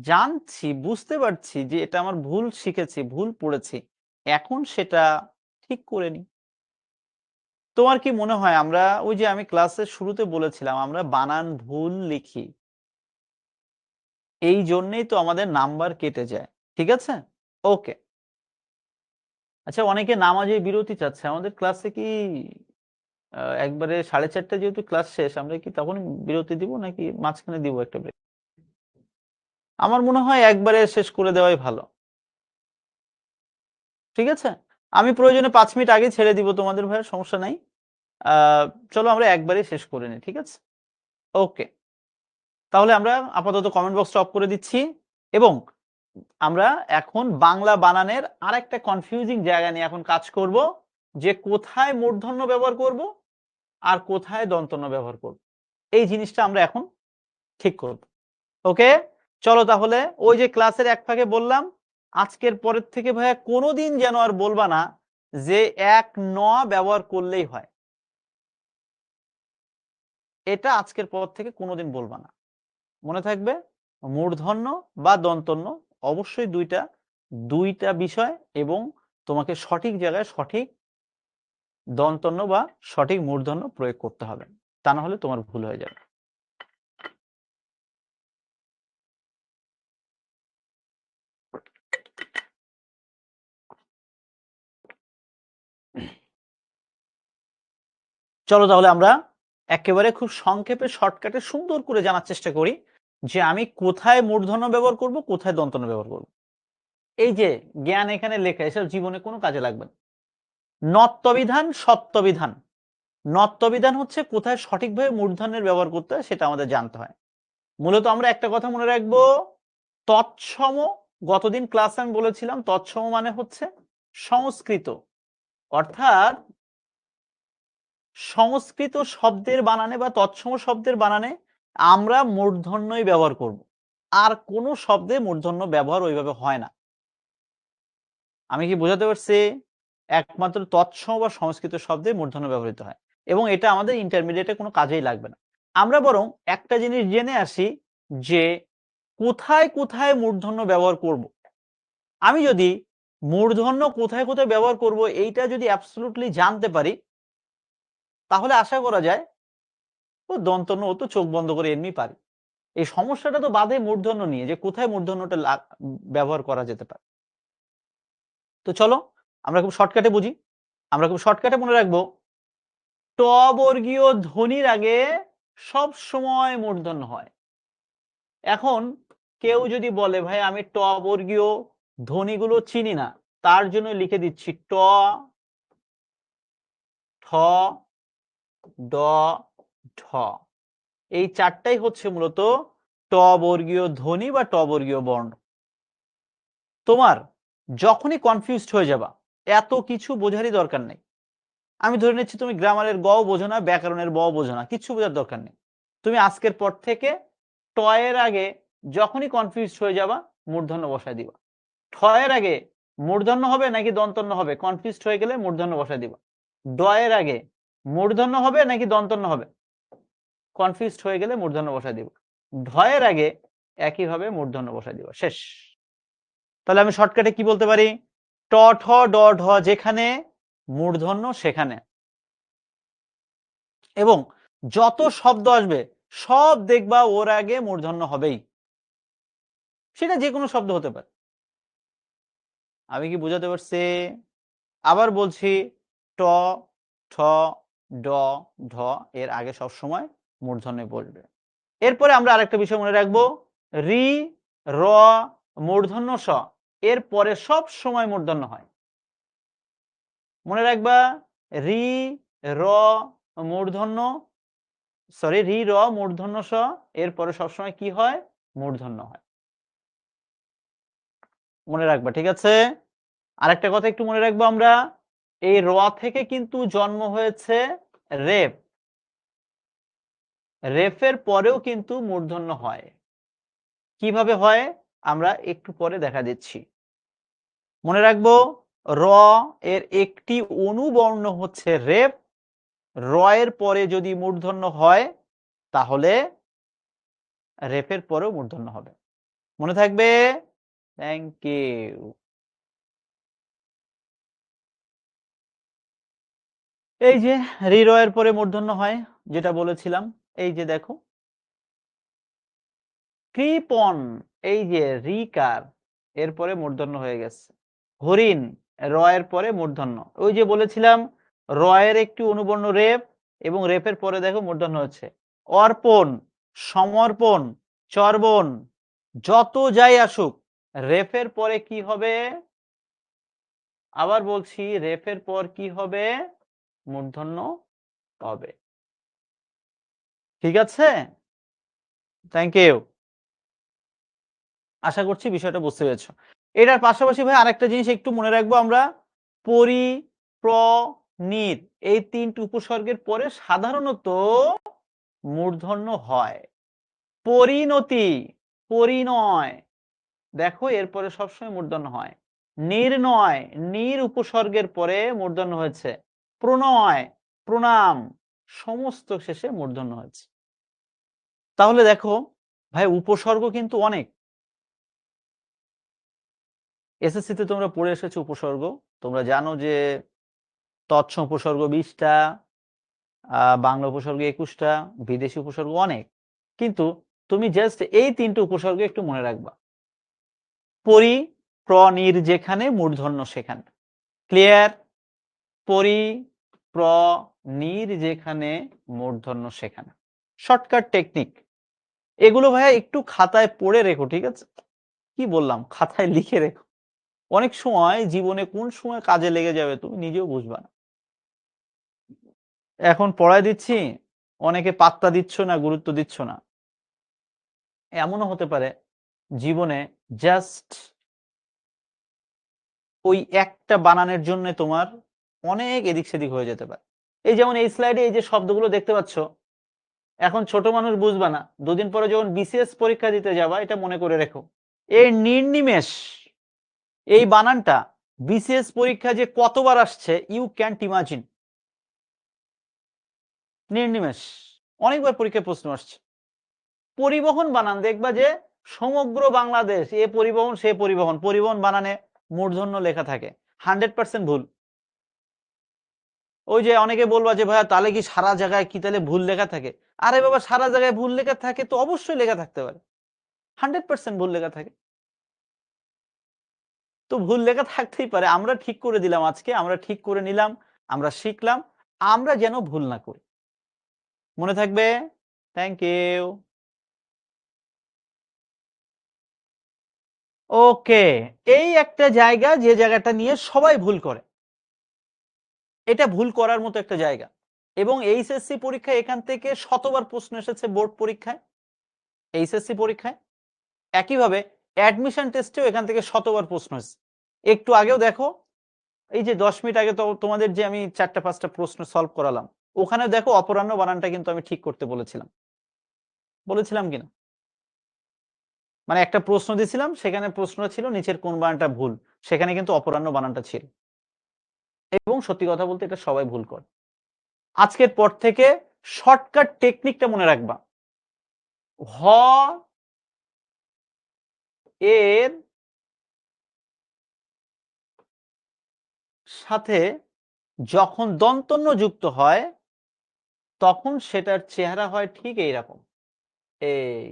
জানছি, বুঝতে পারছি যে এটা আমার ভুল শিখেছি, ভুল পড়েছি, এখন সেটা ঠিক করে নি। তোমার কি মনে হয় আমরা ওই যে আমি ক্লাসের শুরুতে বলেছিলাম আমরা বানান ভুল লিখি, এই জন্যই তো আমাদের নাম্বার কেটে যায়। ঠিক আছে, ওকে। আচ্ছা, অনেকে নামাজে বিরতি চাচ্ছে, আমাদের ক্লাসে কি একবারে 4:30 যেহেতু ক্লাস শেষ, আমরা কি তখন বিরতি দিব নাকি মাঝখানে দিব একটা ব্রেক? আমার মনে হয় একবারে শেষ করে দেওয়াই ভালো। ঠিক আছে, আমি প্রয়োজনে 5 মিনিট আগে ছেড়ে দিব তোমাদের, ভাইয়ের সমস্যা নাই। চলো আমরা একবারে শেষ করে নিই, ঠিক আছে? ওকে, তাহলে আমরা আপাতত কমেন্ট বক্সটা অফ করে দিচ্ছি, এবং আমরা এখন বাংলা বানানের আরেকটা কনফিউজিং জায়গা নিয়ে এখন কাজ করব, যে কোথায় মূর্ধন্য ব্যবহার করব আর কোথায় দন্তন্য ব্যবহার করব, এই জিনিসটা আমরা এখন ঠিক করব। ওকে, চলো তাহলে ওই যে ক্লাসের এক ফাঁকে বললাম আজকের পরের থেকে ভাইয়া কোনোদিন যেন আর বলবা না যে এক ন ব্যবহার করলেই হয়, এটা আজকের পর থেকে কোনোদিন বলবা না। মনে থাকবে মূর্ধন্য বা দন্তন্য অবশ্যই দুইটা বিষয়, এবং তোমাকে সঠিক জায়গায় সঠিক দন্তন্য বা সঠিক মূর্ধন্য প্রয়োগ করতে হবে, তা না হলে তোমার ভুল হয়ে যাবে। চলো তাহলে আমরা একেবারে খুব সংক্ষেপে শর্টকাটে সুন্দর করে জানার চেষ্টা করি যে আমি কোথায় মূর্ধন্য ব্যবহার করব, কোথায় দন্তন্য ব্যবহার করব। এই যে জ্ঞান এখানে লেখা, এসব জীবনে কোনো কাজে লাগবে না। নত্যবিধান সত্যবিধান। নত্যবিধান হচ্ছে কোথায় সঠিকভাবে মূর্ধন্যের ব্যবহার করতে হয় সেটা আমাদের জানতে হয়। মূলত আমরা একটা কথা মনে রাখবো, তৎসম, গতদিন ক্লাসে আমি বলেছিলাম তৎসম মানে হচ্ছে সংস্কৃত, অর্থাৎ সংস্কৃত শব্দের বানানে বা তৎসম শব্দের বানানে আমরা মূর্ধন্যই ব্যবহার করব, আর কোনো শব্দে মূর্ধন্য ব্যবহার ওইভাবে হয় না। আমি কি বোঝাতে পারছি? একমাত্র তৎসম বা সংস্কৃত শব্দে মূর্ধন্য ব্যবহৃত হয়, এবং এটা আমাদের ইন্টারমিডিয়েটে কোনো কাজেই লাগবে না। আমরা বরং একটা জিনিস জেনে আসি যে কোথায় কোথায় মূর্ধন্য ব্যবহার করব। আমি যদি মূর্ধন্য কোথায় কোথায় ব্যবহার করব এইটা যদি অ্যাবসলিউটলি জানতে পারি, তাহলে আশা করা যায় ও দন্তন্য ও তো চোখ বন্ধ করে এমনি পারি। এই সমস্যাটা তো বাধে মূর্ধন্য নিয়ে, যে কোথায় মূর্ধন্যটা ব্যবহার করা যেতে পারে। তো চলো আমরা খুব শর্টকাটে বুঝি। আমরা খুব শর্টকাটে মনে রাখবো, ট বর্গীয় ধ্বনির আগে সব সময় মূর্ধন্য হয়। এখন কেউ যদি বলে ভাই আমি ট বর্গীয় ধ্বনিগুলো চিনি না, তার জন্য লিখে দিচ্ছি ট, ঠ, ড, ঢ। এই চারটাই হচ্ছে মূলত ট বর্গীয় ধ্বনি বা ট বর্গীয় বর্ণ। তোমার যখনই কনফিউজড হয়ে যাবা, এত কিছু বোঝারই দরকার নেই। আমি ধরে নিচ্ছি তুমি গ্রামারের গ বোঝো না, ব্যাকরণের ব বোঝো না, কিচ্ছু বোঝার দরকার নেই। তুমি আজকের পর থেকে ট এর আগে যখনই কনফিউজড হয়ে যাবা মূর্ধন্য বসায় দিবা। ঠ এর আগে মূর্ধন্য হবে নাকি দন্তন্য হবে, কনফিউজড হয়ে গেলে মূর্ধন্য বসায় দিবা। ড এর আগে মূর্ধন্য হবে নাকি দন্তন্য হবে, কনফিউজড হয়ে গেলে মূর্ধন্য বসায় দিব। ঢ এর আগে একইভাবে মূর্ধন্য বসায় দিব, শেষ। তাহলে আমি শর্টকাটে কি বলতে পারি, ট, ঠ, ড, ঢ যেখানে মূর্ধন্য সেখানে। এবং যত শব্দ আসবে সব দেখবা ওর আগে মূর্ধন্য হবেই, সেটা যে কোনো শব্দ হতে পারে। আমি কি বুঝাতে পারছি? আবার বলছি, ট, ঠ, ড, ঢ এর আগে সব সময় মূর্ধন্যে বসবে। এরপরে আমরা আরেকটা বিষয় মনে রাখবো, রি, র, মূর্ধন্য স এর পরে সব সময় মূর্ধন্য হয়। মনে রাখবা, রি, র, মূর্ধন্য, সরি রি, র, মূর্ধন্য স এর পরে সবসময় কি হয়, মূর্ধন্য হয়। মনে রাখবা, ঠিক আছে? আরেকটা কথা একটু মনে রাখবো আমরা, এই র থেকে কিন্তু জন্ম হয়েছে রেফ। রেফের পরেও কিন্তু মূর্ধন্য হয়। কিভাবে হয় আমরা একটু পরে দেখা দিচ্ছি। মনে রাখবো, র এর একটি অনুবর্ণ হচ্ছে রেফ। র এর পরে যদি মূর্ধন্য হয় তাহলে রেফের পরেও মূর্ধন্য হবে। মনে থাকবে? Thank you. এই যে রি, র এর পরে মূর্ধন্য হয় যেটা বলেছিলাম, এই যে দেখো কৃপণ, এই যে রিকার এরপরে মূর্ধন্য হয়ে গেছে। হরিণ, র এর পরে মূর্ধন্য। ওই যে বলেছিলাম র এর একটি অনুবর্ণ রেফ, এবং রেফের পরে দেখো মূর্ধন্য হচ্ছে। অর্পণ, সমর্পণ, চর্বণ, যত যাই আসুক রেফের পরে কি হবে, আবার বলছি রেফের পর কি হবে, মূর্ধন্য হবে। ঠিক আছে? Thank you. আশা করছি বিষয়টা বুঝতে পেরেছো। এটার পাশাপাশি ভাই আরেকটা জিনিস একটু মনে রাখবো আমরা, পরি, প্র, নির এই তিনটি উপসর্গের পরে সাধারণত মূর্ধন্য হয়। পরিণতি, পরিণয়, দেখো এরপরে সবসময় মূর্ধন্য হয়। নির্ণয়, নির উপসর্গের পরে মূর্ধন্য হয়েছে। প্রণয়, প্রণাম, সমস্ত শেষে মূর্ধন্য হয়েছে। তাহলে দেখো ভাই উপসর্গ কিন্তু অনেক। এসএসসিতে তোমরা পড়ে এসেছো উপসর্গ, তোমরা জানো যে তৎসম উপসর্গ 20টা, বাংলা উপসর্গ 21টা, বিদেশি উপসর্গ অনেক। কিন্তু তুমি জাস্ট এই 3টে উপসর্গ একটু মনে রাখবা। পরি, প্র, নির যেখানে মূর্ধন্য সেখানে। ক্লিয়ার? পরি, প্র, নির যেখানে মূর্ধন্য সেখানে। শর্টকাট টেকনিক এগুলো ভাইয়া একটু খাতায় পড়ে রেখো, ঠিক আছে? কি বললাম, খাতায় লিখে রেখো। অনেক সময় জীবনে কোন সময় কাজে লেগে যাবে তুমি নিজেও বুঝবা না। এখন পড়ায় দিচ্ছি, অনেকে পাত্তা দিচ্ছ না, গুরুত্ব দিচ্ছ না। এমনও হতে পারে জীবনে জাস্ট ওই একটা বানানের জন্য তোমার অনেক এদিক সেদিক হয়ে যেতে পারে। এই যেমন এই স্লাইডে এই যে শব্দগুলো দেখতে পাচ্ছ, এখন ছোট মানুষ বুঝবা না, দুদিন পরে যখন বিসিএস পরীক্ষা দিতে যাবা এটা মনে করে রেখো। এই নির্নিমেষ এই বানানটা বিসিএস পরীক্ষা যে কতবার আসছে ইউ ক্যান্ট ইমাজিন। নির্নিমেষ অনেকবার পরীক্ষায় প্রশ্ন আসছে। পরিবহন বানান দেখবা যে সমগ্র বাংলাদেশ এ পরিবহন সে পরিবহন, পরিবহন বানানে মূর্ধন্য লেখা থাকে। 100% ভুল। ওই যে অনেকে বলবা যে ভাইয়া তাহলে কি সারা জায়গায় কি তাহলে ভুল লেখা থাকে? আরে বাবা, সারা জায়গায় ভুল লেখা থাকে তো অবশ্যই লেখা থাকতে পারে, 100% ভুল লেখা থাকে। তো ভুল লেখা থাকতেই পারে, আমরা ঠিক করে দিলাম, আজকে আমরা ঠিক করে নিলাম, আমরা শিখলাম, আমরা যেন ভুল না করি। মনে থাকবে? Thank you. ওকে, এই একটা জায়গা যে জায়গাটা নিয়ে সবাই ভুল করে, এটা ভুল করার মতো একটা জায়গা। এবং এইচএসসি পরীক্ষায় এখান থেকে শতবার প্রশ্ন এসেছে, বোর্ড পরীক্ষায়, এইচএসসি পরীক্ষায়। একইভাবে অ্যাডমিশন টেস্টেও এখান থেকে শতবার প্রশ্ন এসেছে। একটু আগেও দেখো, এই যে 10 মিনিট আগে তো তোমাদের যে আমি 4টা-5টা প্রশ্ন সলভ করালাম, ওখানে দেখো অপরাহ্ন বানানটা কিন্তু আমি ঠিক করতে বলেছিলাম, বলেছিলাম কিনা? মানে একটা প্রশ্ন দিয়েছিলাম, সেখানে প্রশ্ন ছিল নিচের কোন বানানটা ভুল, সেখানে কিন্তু অপরাহ্ন বানানটা ছিল। এবং সত্যি কথা বলতে এটা সবাই ভুল করে। আজকের পর থেকে শর্টকাট টেকনিকটা মনে রাখবা। হ এর সাথে যখন দন্তন্য যুক্ত হয় তখন সেটার চেহারা হয় ঠিক এইরকম। এই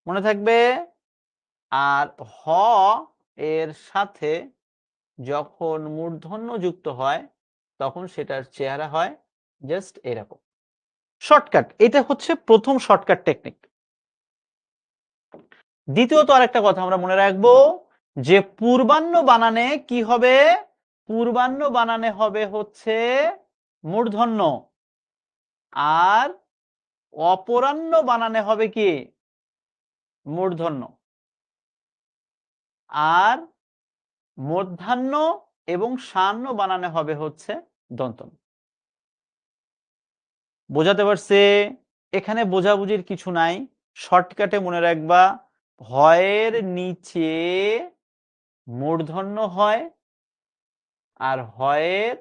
মনে থাকবে। আর হ এর সাথে যখন মূর্ধন্য যুক্ত হয় তখন সেটার চেহারা হয় জাস্ট এরকম। শর্টকাট, এটা হচ্ছে প্রথম শর্টকাট টেকনিক। দ্বিতীয়ত আরেকটা কথা আমরা মনে রাখবো যে পূর্বাহ্ন বানানে কি হবে? পূর্বাহ্ন বানানে হবে হচ্ছে মূর্ধন্য, আর অপরাহ্ন বানানে হবে কি? মূর্ধন্য। আর মধ্যাহ্ন এবং সায়াহ্ন বানানে হবে হচ্ছে দন্তন্য। বোঝাতে পারছে? এখানে বোঝাবুঝির কিছু নাই, শর্টকাটে মনে রাখবা, হয়ের নিচে মূর্ধন্য হয় আর হয়ের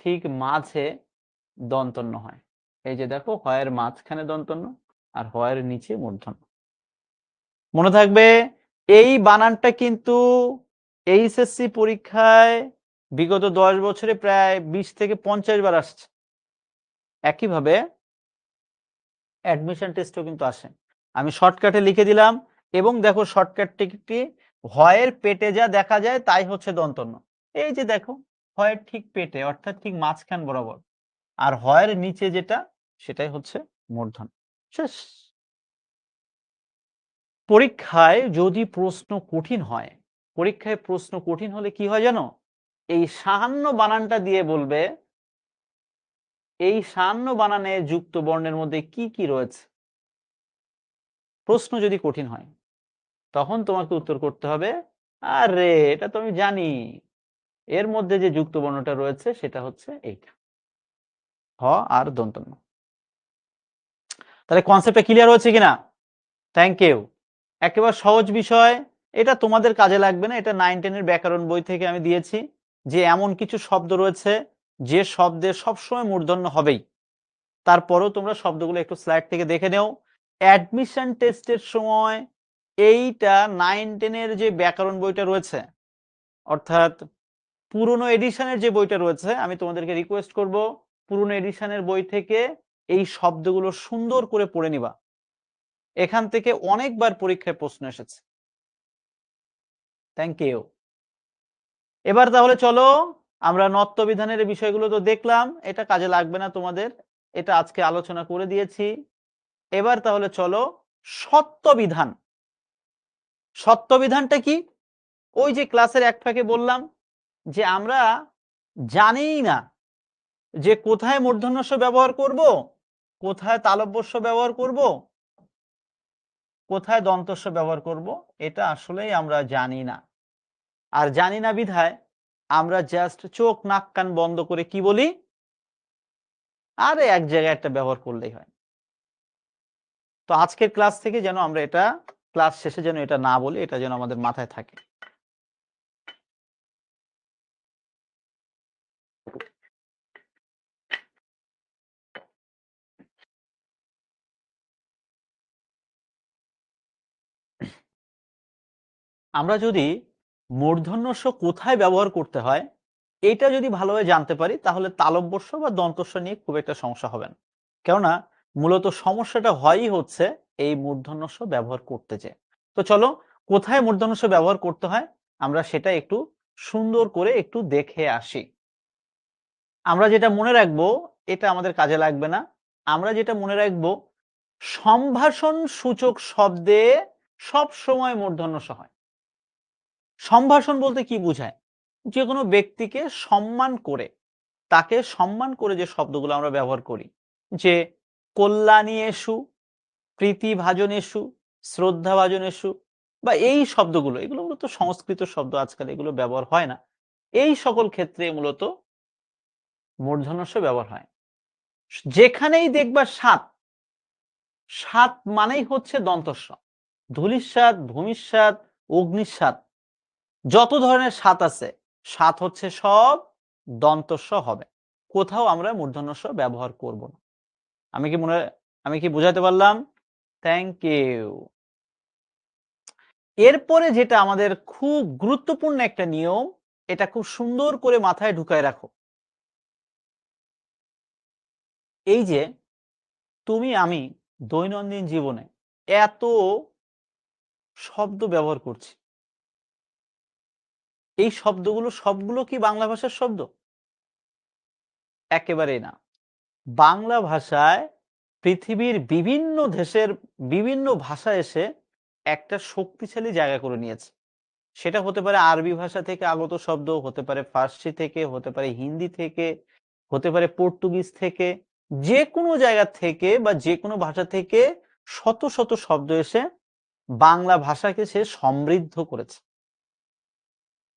ঠিক মাঝে দন্তন্য হয়। এই যে দেখো, হয়ের মাঝখানে দন্তন্য আর হয়ের নিচে মূর্ধন্য। মনে থাকবে এই বানানটা কিন্তু এইচএসসি পরীক্ষায় বিগত 10 বছরে প্রায় 20 থেকে 50 বার আসছে। একইভাবে অ্যাডমিশন টেস্টও কিন্তু আসে। আমি শর্টকাটে লিখে দিলাম এবং দেখো শর্টকাট টিকটি হয়ের পেটে যা দেখা যায় তাই হচ্ছে দন্তন্য। এই যে দেখো, হয়ের ঠিক পেটে অর্থাৎ ঠিক মাঝখান বরাবর, আর হয়ের নিচে যেটা সেটাই হচ্ছে মূর্ধন্য। শেষ। পরীক্ষায় যদি প্রশ্ন কঠিন হয়, পরীক্ষায় প্রশ্ন কঠিন হলে কি হয় জানো? এই সাহান্য বানানটা দিয়ে বলবে এই সাহান্য বানানে যুক্ত বর্ণের মধ্যে কি কি রয়েছে। প্রশ্ন যদি কঠিন হয় তখন তোমাকে উত্তর করতে হবে, আরে এটা তো আমি জানি, এর মধ্যে যে যুক্ত বর্ণটা রয়েছে সেটা হচ্ছে এইটা, হ আর দন্তন্য। তাহলে কনসেপ্টটা ক্লিয়ার হচ্ছে কিনা? Thank you. একেবারে সহজ বিষয়, এটা তোমাদের কাজে লাগবে না, এটা 9-10 এর ব্যাকরণ বই থেকে আমি দিয়েছি যে এমন কিছু শব্দ রয়েছে যে শব্দের সবসময় মূর্ধন্য হবেই। তারপরেও তোমরা শব্দগুলো একটু স্লাইড থেকে দেখে নেও। অ্যাডমিশন টেস্টের সময় এইটা 9-10 এর যে ব্যাকরণ বইটা রয়েছে, অর্থাৎ পুরনো এডিশনের যে বইটা রয়েছে, আমি তোমাদেরকে রিকোয়েস্ট করব পুরনো এডিশনের বই থেকে এই শব্দগুলো সুন্দর করে পড়ে নিবা। এখান থেকে অনেকবার পরীক্ষায় প্রশ্ন এসেছে। Thank you. এবার তাহলে চলো আমরা নত্যবিধানের বিষয়গুলো তো দেখলাম, এটা কাজে লাগবে না তোমাদের, এটা আজকে আলোচনা করে দিয়েছি। এবার তাহলে চলো সত্যবিধান। সত্যবিধানটা কি? ওই যে ক্লাসের এক ফাঁকে বললাম যে আমরা জানিই না যে কোথায় মূর্ধন্যস্ব ব্যবহার করব, কোথায় তালব্যস্য ব্যবহার করব, কোথায় দন্তস্ব ব্যবহার করব, এটা আসলেই আমরা জানি না। আর জানি না বিধায় আমরা জাস্ট চোখ নাক কান বন্ধ করে কি বলি, আরে এক জায়গায় একটা ব্যবহার করলেই হয়। তো আজকের ক্লাস থেকে যেন আমরা এটা, ক্লাস শেষে যেন এটা না বলি, এটা যেন আমাদের মাথায় থাকে। আমরা যদি মূর্ধন্যস্ব কোথায় ব্যবহার করতে হয় এটা যদি ভালোভাবে জানতে পারি, তাহলে তালব্যস্য বা দন্তস্ব নিয়ে খুব একটা সমস্যা হবে না। কেননা মূলত সমস্যাটা হয়ই হচ্ছে এই মূর্ধন্যস্ব ব্যবহার করতে যে। তো চলো কোথায় মূর্ধন্যস্ব ব্যবহার করতে হয় আমরা সেটা একটু সুন্দর করে একটু দেখে আসি। আমরা যেটা মনে রাখবো এটা আমাদের কাজে লাগবে না। আমরা যেটা মনে রাখবো, সম্ভাষণ সূচক শব্দে সব সময় মূর্ধন্যস্ব হয়। সম্ভাষণ বলতে কি বোঝায়? যে কোনো ব্যক্তিকে সম্মান করে, তাকে সম্মান করে যে শব্দগুলো আমরা ব্যবহার করি, যে কল্যাণীয়েষু, প্রীতিভাজনেষু, শ্রদ্ধাভাজনেষু, বা এই শব্দগুলো, এগুলো মূলত সংস্কৃত শব্দ, আজকাল এগুলো ব্যবহার হয় না। এই সকল ক্ষেত্রে মূলত মূর্ধন্যস্ব ব্যবহার হয়। যেখানেই দেখবা সাত, সাত মানেই হচ্ছে দন্তস্ব। ধূলিস্বাদ, ভূমিস্বাদ, অগ্নিস্বাদ, যত ধরনের সাত আছে, সাত হচ্ছে সব দন্তস্ব হবে। কোথাও আমরা মূর্ধন্যস্ব ব্যবহার করব না। আমি কি বোঝাতে পারলাম? Thank you. এরপরে যেটা আমাদের খুব গুরুত্বপূর্ণ একটা নিয়ম, এটা খুব সুন্দর করে মাথায় ঢুকায় রাখো। এই যে তুমি আমি দৈনন্দিন জীবনে এত শব্দ ব্যবহার করছি, এই শব্দগুলো সবগুলো কি বাংলা ভাষার শব্দ? একেবারেই না। বাংলা ভাষায় পৃথিবীর বিভিন্ন দেশের বিভিন্ন ভাষা এসে একটা শক্তিশালী জায়গা করে নিয়েছে। সেটা হতে পারে আরবি ভাষা থেকে আগত শব্দ, হতে পারে ফার্সি থেকে, হতে পারে হিন্দি থেকে, হতে পারে পর্তুগিজ থেকে, যে কোনো জায়গা থেকে বা যে কোনো ভাষা থেকে শত শত শব্দ এসে বাংলা ভাষাকে সে সমৃদ্ধ করেছে।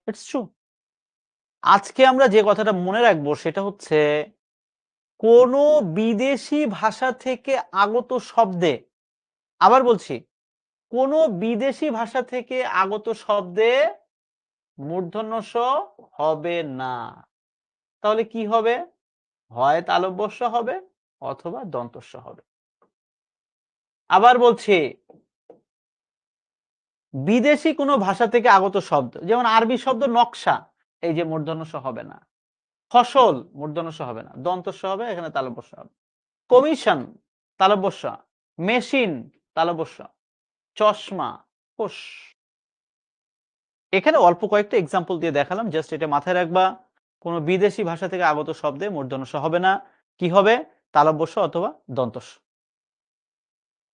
It's true. আজকে আমরা যে কথাটা মনে রাখবো সেটা হচ্ছে, কোন বিদেশি ভাষা থেকে আগত শব্দে, আবার বলছি, কোন বিদেশি ভাষা থেকে আগত শব্দে মূর্ধন্যস্ব হবে না। তাহলে কি হবে? হয় তালব্যস্য হবে অথবা দন্তস্ব হবে। আবার বলছি, বিদেশি কোনো ভাষা থেকে আগত শব্দ, যেমন আরবি শব্দ নকশা, এই যে মূর্ধন্যস্ব হবে না। ফসল মূর্ধন্যস্ব হবে না, দন্তস্ব হবে, এখানে তালব্যস্য হবে। কমিশন তালব্যস্য, মেশিন তালব্যস্য, চশমা কোষ। এখানে অল্প কয়েকটা এক্সাম্পল দিয়ে দেখালাম, জাস্ট এটা মাথায় রাখবা। কোনো বিদেশি ভাষা থেকে আগত শব্দে মূর্ধন্যস্ব হবে না। কি হবে? তালব্যস্য অথবা দন্তস্ব।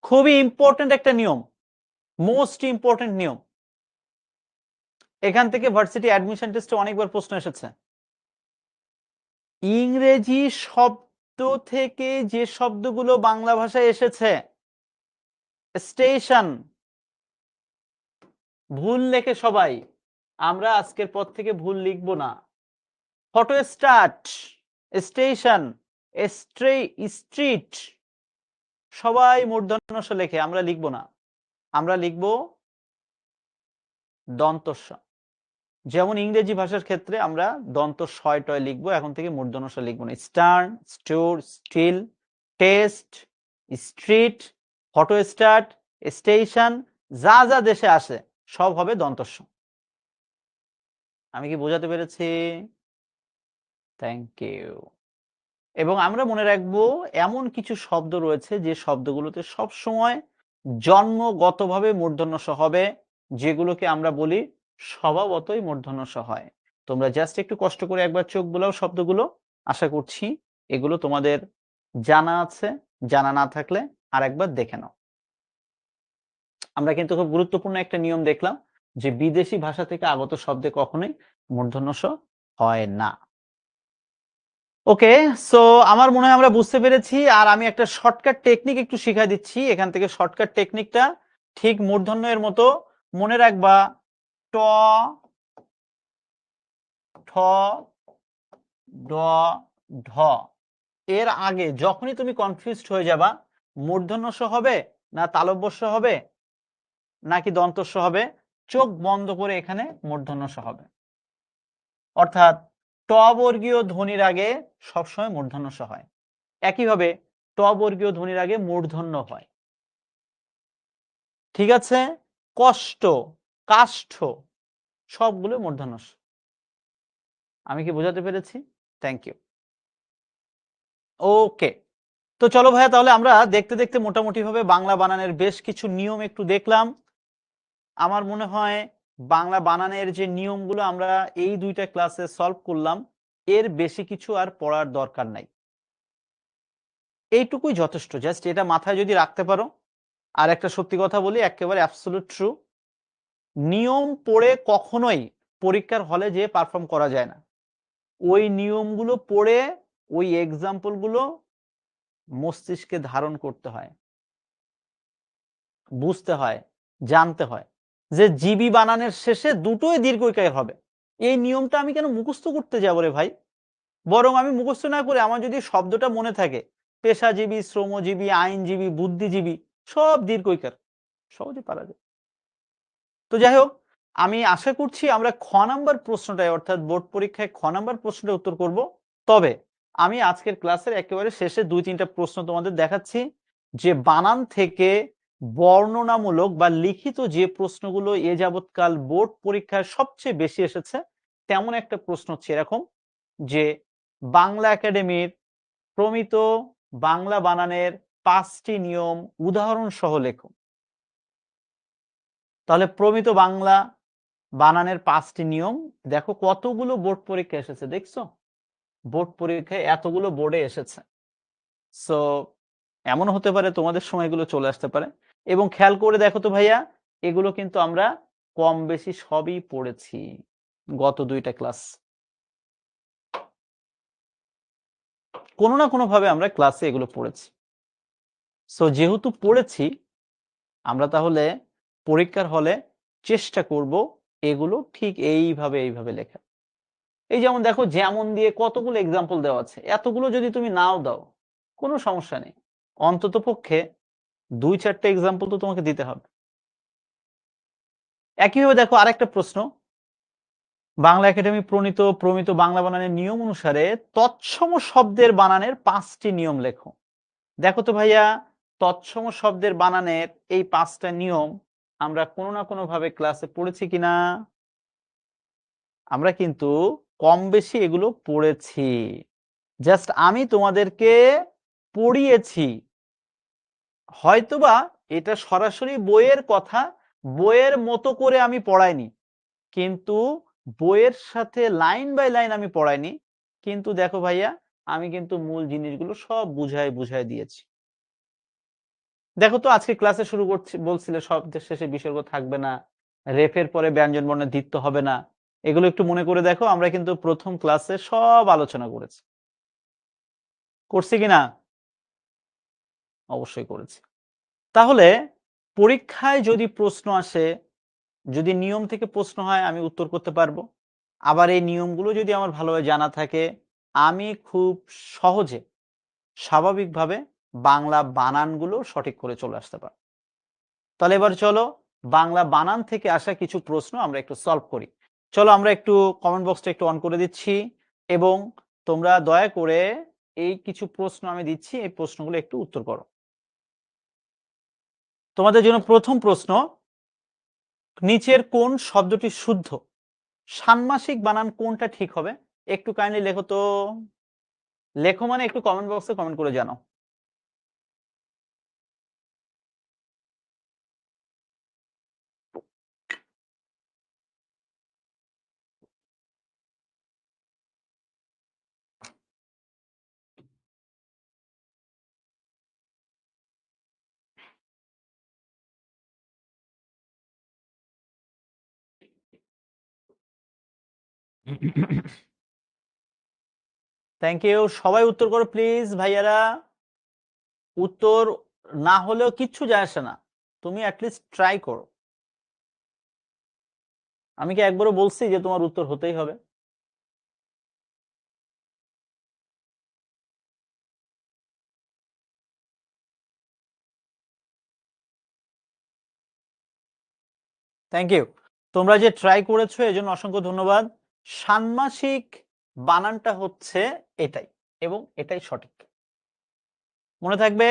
খুবই ইম্পর্টেন্ট একটা নিয়ম, মোস্ট ইম্পর্টেন্ট নিয়ম। এখান থেকে ভার্সিটি অ্যাডমিশন টেস্টে অনেকবার প্রশ্ন এসেছে। ইংরেজি শব্দ থেকে যে শব্দগুলো বাংলা ভাষায় এসেছে, স্টেশন, ভুল লেখে সবাই, আমরা আজকের পর থেকে ভুল লিখব না। ফটোস্ট্যাট, স্টেশন, স্ট্রিট, সবাই মূর্ধন্য ষ লেখে, আমরা লিখব না, আমরা লিখব দন্তস্ব। যেমন ইংরেজি ভাষার ক্ষেত্রে আমরা দন্ত শয় টয় লিখবো, এখন থেকে মূর্ধন্য ষ লিখবো না। Stern, store, steel, test, street, photostat, station, যা যা দেশে আসে সব হবে দন্তস্ব। আমি কি বোঝাতে পেরেছি? Thank you. এবং আমরা মনে রাখবো এমন কিছু শব্দ রয়েছে যে শব্দগুলোতে সব সময় জন্মগতভাবে মূর্ধন্য ষ হবে, যেগুলোকে আমরা বলি স্বভাবতই মূর্ধন্য ষ হয়। তোমরা জাস্ট একটু কষ্ট করে একবার চোখ বোলাও শব্দগুলো, আশা করছি এগুলো তোমাদের জানা আছে, জানা না থাকলে আর একবার দেখে নাও। আমরা কিন্তু খুব গুরুত্বপূর্ণ একটা নিয়ম দেখলাম যে বিদেশি ভাষা থেকে আগত শব্দে কখনোই মূর্ধন্য ষ হয় না। ওকে, সো আমার মনে হয় আমরা বুঝতে পেরেছি। আর আমি একটা শর্টকাট টেকনিক একটু শিখাই দিচ্ছি এখান থেকে। শর্টকাট টেকনিকটা ঠিক মূর্ধন্য এর মতো মনে রাখবা। ট, ঠ, ড, ঢ এর আগে যখনই তুমি কনফিউজড হয়ে যাবা মূর্ধন্য ষ হবে না তালব্য ষ হবে নাকি দন্তস্ব হবে, চোখ বন্ধ করে এখানে মূর্ধন্য ষ হবে। অর্থাৎ ট বর্গীয় ধ্বনির আগে সবসময় মূর্ধন্য ষ হয়। একইভাবে ট বর্গীয় ধ্বনির আগে মূর্ধন্য হয়। ঠিক আছে? কষ্ট, কাষ্ঠ সবগুলো মূর্ধন্য ষ। আমি কি বোঝাতে পেরেছি? Thank you. ওকে, তো চলো ভাইয়া, তাহলে আমরা দেখতে দেখতে মোটামুটি ভাবে বাংলা বানানের বেশ কিছু নিয়ম একটু দেখলাম। আমার মনে হয় বাংলা বানানের যে নিয়মগুলো আমরা এই দুইটা ক্লাসে সলভ করলাম, এর বেশি কিছু আর পড়ার দরকার নাই। এইটুকুই যথেষ্ট। জাস্ট এটা মাথায় যদি রাখতে পারো। আর একটা সত্যি কথা বলি, একেবারে অ্যাবসলিউট ট্রু, নিয়ম পড়ে কখনোই পরীক্ষার হলে যেয়ে পারফর্ম করা যায় না। ওই নিয়মগুলো পড়ে ওই এক্সাম্পল গুলো মস্তিষ্কে ধারণ করতে হয়, বুঝতে হয়, জানতে হয় যে জিবি বানানের শেষে দুটোই দীর্ঘইকার হবে। এই নিয়মটা আমি কেন মুখস্থ করতে যাবো রে ভাই? বরং আমি মুখস্থ না করে আমার যদি শব্দটা মনে থাকে, পেশাজীবী, শ্রমজীবী, আইনজীবী, বুদ্ধিজীবী সব দীর্ঘইকার, সহজে পারা যায়। তো যাই হোক, আমি আশা করছি আমরা খ নাম্বার প্রশ্নটায়, অর্থাৎ বোর্ড পরীক্ষায় খ নাম্বার প্রশ্নটা উত্তর করব। তবে আমি আজকের ক্লাসের একেবারে শেষে ২-৩টা প্রশ্ন তোমাদের দেখাচ্ছি যে বানান থেকে বর্ণনামূলক বা লিখিত যে প্রশ্নগুলো এ যাবৎকাল বোর্ড পরীক্ষায় সবচেয়ে বেশি এসেছে, তেমন একটা প্রশ্ন হচ্ছে এরকম যে বাংলা একাডেমির প্রমিত বাংলা বানানের ৫টি নিয়ম উদাহরণ সহ লেখো। তাহলে প্রমিত বাংলা বানানের ৫টি নিয়ম, দেখো কতগুলো বোর্ড পরীক্ষা এসেছে, দেখছো? বোর্ড পরীক্ষায় এতগুলো বোর্ডে এসেছে। সো এমন হতে পারে তোমাদের সময় এগুলো চলে আসতে পারে। এবং খেয়াল করে দেখো তো ভাইয়া, এগুলো কিন্তু আমরা কম বেশি সবই পড়েছি গত ২টা ক্লাস। কোনো না কোনো ভাবে আমরা ক্লাসে এগুলো পড়েছি। সো যেহেতু পড়েছি, আমরা তাহলে পরীক্ষার হলে চেষ্টা করব এগুলো ঠিক এইভাবে লেখা। এই যেমন দেখো, যেমন দিয়ে কতগুলো এক্সাম্পল দেওয়া আছে, এতগুলো যদি তুমি নাও দাও কোনো সমস্যা নেই, অন্তত পক্ষে ২-৪টা এক্সাম্পল তো তোমাকে দিতে হবে। একইভাবে দেখো আরেকটা প্রশ্ন, বাংলা একাডেমি প্রমিত বাংলা বানানের নিয়ম অনুসারে তৎসম শব্দের বানানের ৫টি নিয়ম লেখো। দেখো তো ভাইয়া, তৎসম শব্দের বানানের এই ৫টা নিয়ম আমরা কোনো না কোনো ভাবে ক্লাসে পড়েছি কিনা? আমরা কিন্তু কম বেশি এগুলো পড়েছি, জাস্ট আমি তোমাদেরকে পড়িয়েছি। হয়তোবা এটা সরাসরি বইয়ের কথা, বইয়ের মতো করে আমি পড়াইনি, কিন্তু বইয়ের সাথে লাইন বাই লাইন আমি পড়াইনি, কিন্তু দেখো ভাইয়া আমি কিন্তু মূল জিনিসগুলো সব বুঝাই দিয়েছি। দেখো তো আজকে ক্লাসে শুরু করছি বলছিলে শব্দের শেষে বিসর্গ থাকবে না, রেফের পরে ব্যঞ্জন বর্ণের দ্বিত্ব হবে না। এগুলো একটু মনে করে দেখো, আমরা কিন্তু প্রথম ক্লাসে সব আলোচনা করেছি। করছি কিনা? অবশ্যই করেছি। তাহলে পরীক্ষায় যদি প্রশ্ন আসে, যদি নিয়ম থেকে প্রশ্ন হয়, আমি উত্তর করতে পারবো। আবার এই নিয়মগুলো যদি আমার ভালোভাবে জানা থাকে, আমি খুব সহজে স্বাভাবিকভাবে বাংলা বানানগুলো সঠিক করে চলে আসতে পারো। তাহলে এবার চলো বাংলা বানান থেকে আসা কিছু প্রশ্ন আমরা একটু সলভ করি। চলো আমরা একটু কমেন্ট বক্সটা একটু অন করে দিচ্ছি এবং তোমরা দয়া করে এই কিছু প্রশ্ন আমি দিচ্ছি, এই প্রশ্নগুলো একটু উত্তর করো। তোমাদের জন্য প্রথম প্রশ্ন, নিচের কোন শব্দটি শুদ্ধ? ষান্মাসিক বানান কোনটা ঠিক হবে? একটু কাইন্ডলি লেখো তো। লেখো মানে একটু কমেন্ট বক্সে কমেন্ট করে জানাও। থ্যাংক ইউ, সবাই উত্তর করো প্লিজ ভাইয়ারা। উত্তর না হলেও কিচ্ছু যায় আসে না, তুমি অ্যাটলিস্ট ট্রাই করো। আমি কি একবারও বলছি যে তোমার উত্তর হতেই হবে? থ্যাংক ইউ, তোমরা যে ট্রাই করেছো এজন্য অসংখ্য ধন্যবাদ। ষান্মাসিক বানানটা হচ্ছে এটাই এবং এটাই সঠিক। মনে থাকবে,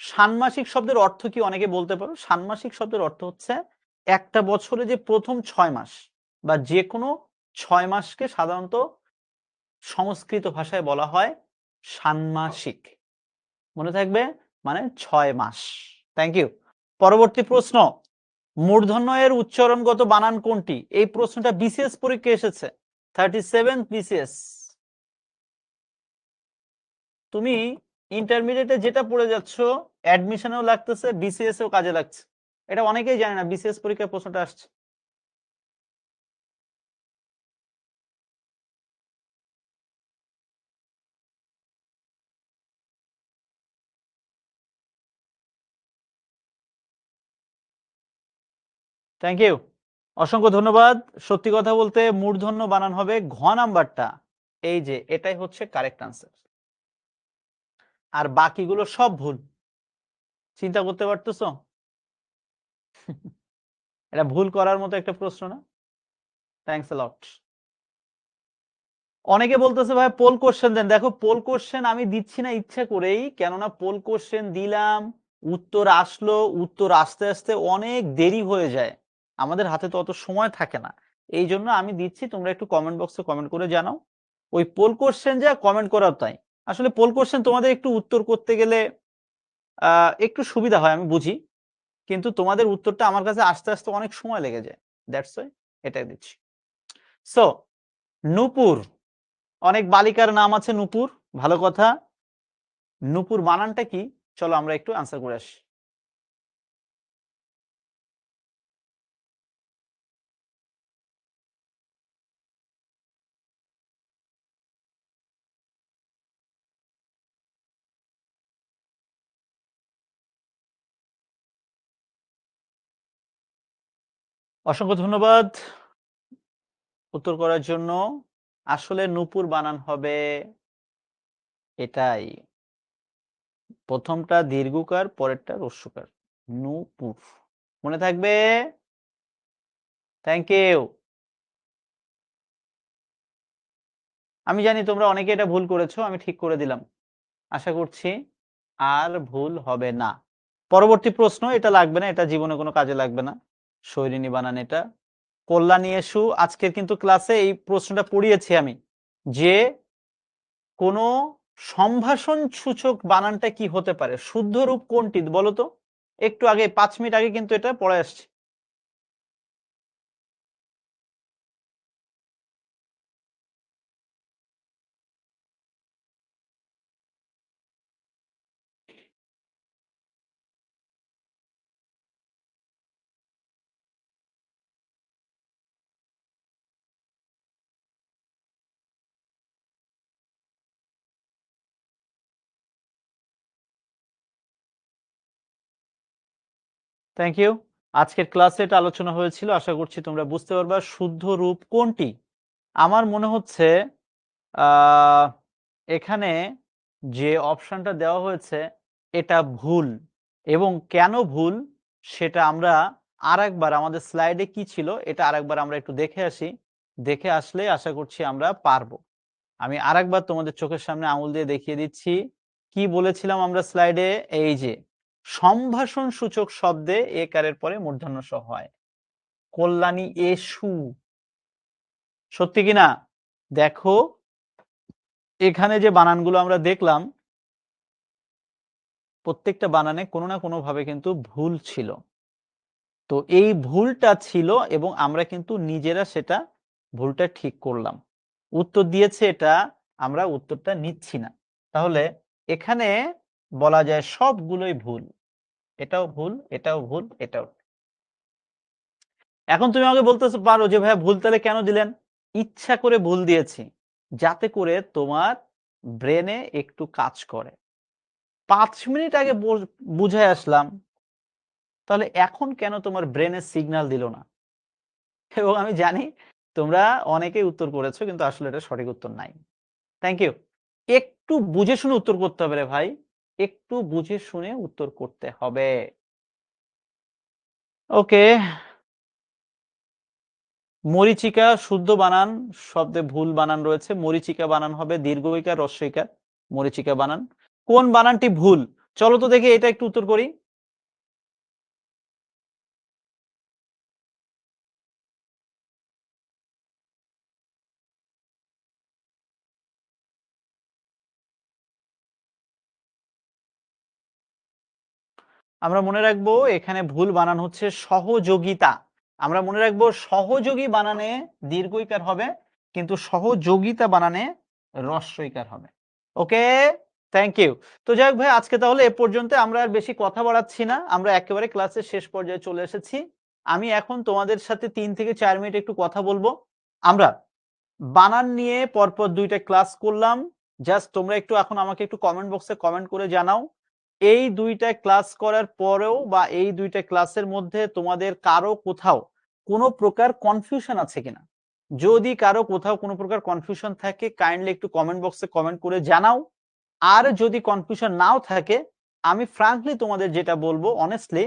ষান্মাসিক শব্দের অর্থ কি অনেকে বলতে পারো? ষান্মাসিক শব্দের অর্থ হচ্ছে একটা বছরে যে প্রথম 6 মাস বা যে কোনো 6 মাসকে সাধারণত সংস্কৃত ভাষায় বলা হয় ষান্মাসিক। মনে থাকবে, মানে 6 মাস। Thank you. পরবর্তী প্রশ্ন, মূর্ধন্য এর উচ্চারণগত বানান কোনটি? এই প্রশ্নটা বিসিএস পরীক্ষা এসেছে, 37 বিসিএস। তুমি ইন্টারমিডিয়েটে যেটা পড়ে যাচ্ছ অ্যাডমিশনেও লাগতেছে, বিসিএস এও কাজে লাগছে। এটা অনেকেই জানে না, বিসিএস পরীক্ষার প্রশ্নটা আসছে। থ্যাংক ইউ, অসংখ্য ধন্যবাদ। সত্যি কথা বলতে মূর্ধন্য বানান হবে ঘ নাম্বারটা, এই যে এটাই হচ্ছে কারেক্ট আনসার, আর বাকিগুলো সব ভুল। চিন্তা করতে পারতেছো? এটা ভুল করার মতো একটা প্রশ্ন না? থ্যাংকস আ লট। অনেকে বলতেছে ভাই পোল কোশ্চেন দেন। দেখো, পোল কোশ্চেন আমি দিচ্ছি না ইচ্ছা করেই, কেননা পোল কোশ্চেন দিলাম, উত্তর আসলো, উত্তর আসতে আসতে অনেক দেরি হয়ে যায়, আমাদের হাতে তো অত সময় থাকে না। এই জন্য আমি দিচ্ছি, তোমরা একটু কমেন্ট বক্সে কমেন্ট করে জানাও। ওই পোল কোশ্চেন যা কমেন্ট করার তাই। আসলে পোল কোশ্চেন তোমাদের একটু উত্তর করতে গেলে একটু সুবিধা হয় আমি বুঝি, কিন্তু তোমাদের উত্তরটা আমার কাছে আসতে আসতে অনেক সময় লেগে যায়, দ্যাটস ওয়াই এটা দিচ্ছি। সো নূপুর, অনেক বালিকার নাম আছে নূপুর, ভালো কথা। নূপুর বানানটা কি? চলো আমরা একটু আনসার করে আসি। অসংখ্য ধন্যবাদ উত্তর করার জন্য। আসলে নূপুর বানান হবে এটাই, প্রথমটা দীর্ঘকার, পরেরটা রস্যকার, নূপুর। মনে থাকবে। Thank you. আমি জানি তোমরা অনেকে এটা ভুল করেছো, আমি ঠিক করে দিলাম, আশা করছি আর ভুল হবে না। পরবর্তী প্রশ্ন, এটা লাগবে না, এটা জীবনে কোনো কাজে লাগবে না, শৈরিনী বানান এটা। কল্যাণী এসু, আজকের কিন্তু ক্লাসে এই প্রশ্নটা পড়িয়েছি আমি, যে কোনো সম্ভাষণ সূচক বানানটা কি হতে পারে, শুদ্ধ রূপ কোনটি বলো তো? একটু আগে 5 মিনিট আগে কিন্তু এটা পড়ে আসছে। Thank you. আজকের ক্লাসে এটা আলোচনা হয়েছিল, আশা করছি তোমরা বুঝতে পারবা শুদ্ধ রূপ কোনটি। আমার মনে হচ্ছে আহ এখানে যে অপশনটা দেওয়া হয়েছে এটা ভুল। এবং কেন ভুল সেটা আমরা আরেকবার আমাদের স্লাইডে কি ছিল এটা আরেকবার আমরা একটু দেখে আসি। দেখে আসলে আশা করছি আমরা পারবো। আমি আরেকবার তোমাদের চোখের সামনে আঙুল দিয়ে দেখিয়ে দিচ্ছি। কি বলেছিলাম আমরা স্লাইডে? এই যে সম্ভাষণ সূচক শব্দে একারের পরে মূর্ধন্য ষ হয়। কল্যাণী এসু। সত্যি কিনা? দেখো এখানে যে বানানগুলো আমরা দেখলাম প্রত্যেকটা বানানে কোনো না কোনো ভাবে কিন্তু ভুল ছিল। তো এই ভুলটা ছিল এবং আমরা কিন্তু নিজেরা সেটা ভুলটা ঠিক করলাম। উত্তর দিয়েছে এটা, আমরা উত্তরটা নিচ্ছি না। তাহলে এখানে বলা যায় সবগুলোই ভুল। এটাও ভুল, এটাও ভুল, এটাও। এখন তুমি আমাকে বলতে পারো যে ভাইয়া ভুল তাহলে কেন দিলেন? ইচ্ছা করে ভুল দিয়েছি যাতে করে তোমার ব্রেনে একটু কাজ করে। 5 মিনিট আগে বুঝায় আসলাম, তাহলে এখন কেন তোমার ব্রেনে সিগন্যাল দিল না? এবং আমি জানি তোমরা অনেকেই উত্তর করেছো কিন্তু আসলে এটা সঠিক উত্তর নাই। Thank you. একটু বুঝে শুনে উত্তর করতে হবে রে ভাই, একটু বুঝে শুনে উত্তর করতে হবে। ওকে। মরীচিকা শুদ্ধ বানান শব্দে ভুল বানান রয়েছে। মরীচিকা বানান হবে দীর্ঘইকার হ্রস্বইকার। মরীচিকা বানান কোন বানানটি ভুল? চলো তো দেখি এটা একটু উত্তর করি। আমরা মনে রাখবো এখানে ভুল বানান হচ্ছে সহযোগিতা। আমরা মনে রাখবো সহযোগী বানানে দীর্ঘইকার হবে কিন্তু সহযোগিতা বানানে হ্রস্বইকার হবে। ওকে, থ্যাংক ইউ। তো যাই হোক ভাই আজকে তাহলে এ পর্যন্ত, আমরা আর বেশি কথা বাড়াচ্ছি না, আমরা একেবারে ক্লাসের শেষ পর্যায়ে চলে এসেছি। আমি এখন তোমাদের সাথে 3 থেকে 4 মিনিট একটু কথা বলবো। আমরা বানান নিয়ে পরপর 2টা ক্লাস করলাম। জাস্ট তোমরা একটু এখন আমাকে একটু কমেন্ট বক্সে কমেন্ট করে জানাও এই 2টা ক্লাস করার পরেও বা এই 2টা ক্লাসের মধ্যে তোমাদের কারো কোথাও কোনো প্রকার কনফিউশন আছে কিনা। যদি কারো কোথাও কোনো প্রকার কনফিউশন থাকে কাইন্ডলি একটু কমেন্ট বক্সে কমেন্ট করে জানাও। আর যদি কনফিউশন নাও থাকে আমি ফ্রাঙ্কলি তোমাদের যেটা বলবো অনেস্টলি,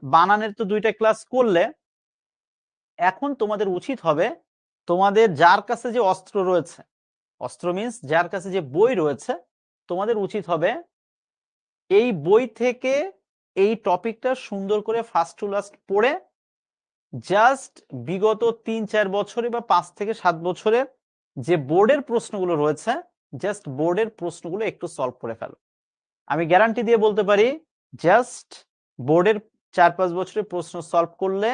বানানের তো 2টা ক্লাস করলে এখন তোমাদের উচিত হবে তোমাদের যার কাছে যে অস্ত্র রয়েছে, অস্ত্র মিন্স যার কাছে যে বই রয়েছে, তোমাদের উচিত হবে এই বই থেকে এই টপিকটা সুন্দর করে ফার্স্ট টু লাস্ট পড়ে জাস্ট বিগত 3-4 বছরে বা 5 থেকে 7 বছরের যে বোর্ডের প্রশ্নগুলো রয়েছে জাস্ট বোর্ডের প্রশ্নগুলো একটু সলভ করে ফেলো। আমি গ্যারান্টি দিয়ে বলতে পারি জাস্ট বোর্ডের 4-5 বছরের প্রশ্ন সলভ করলে,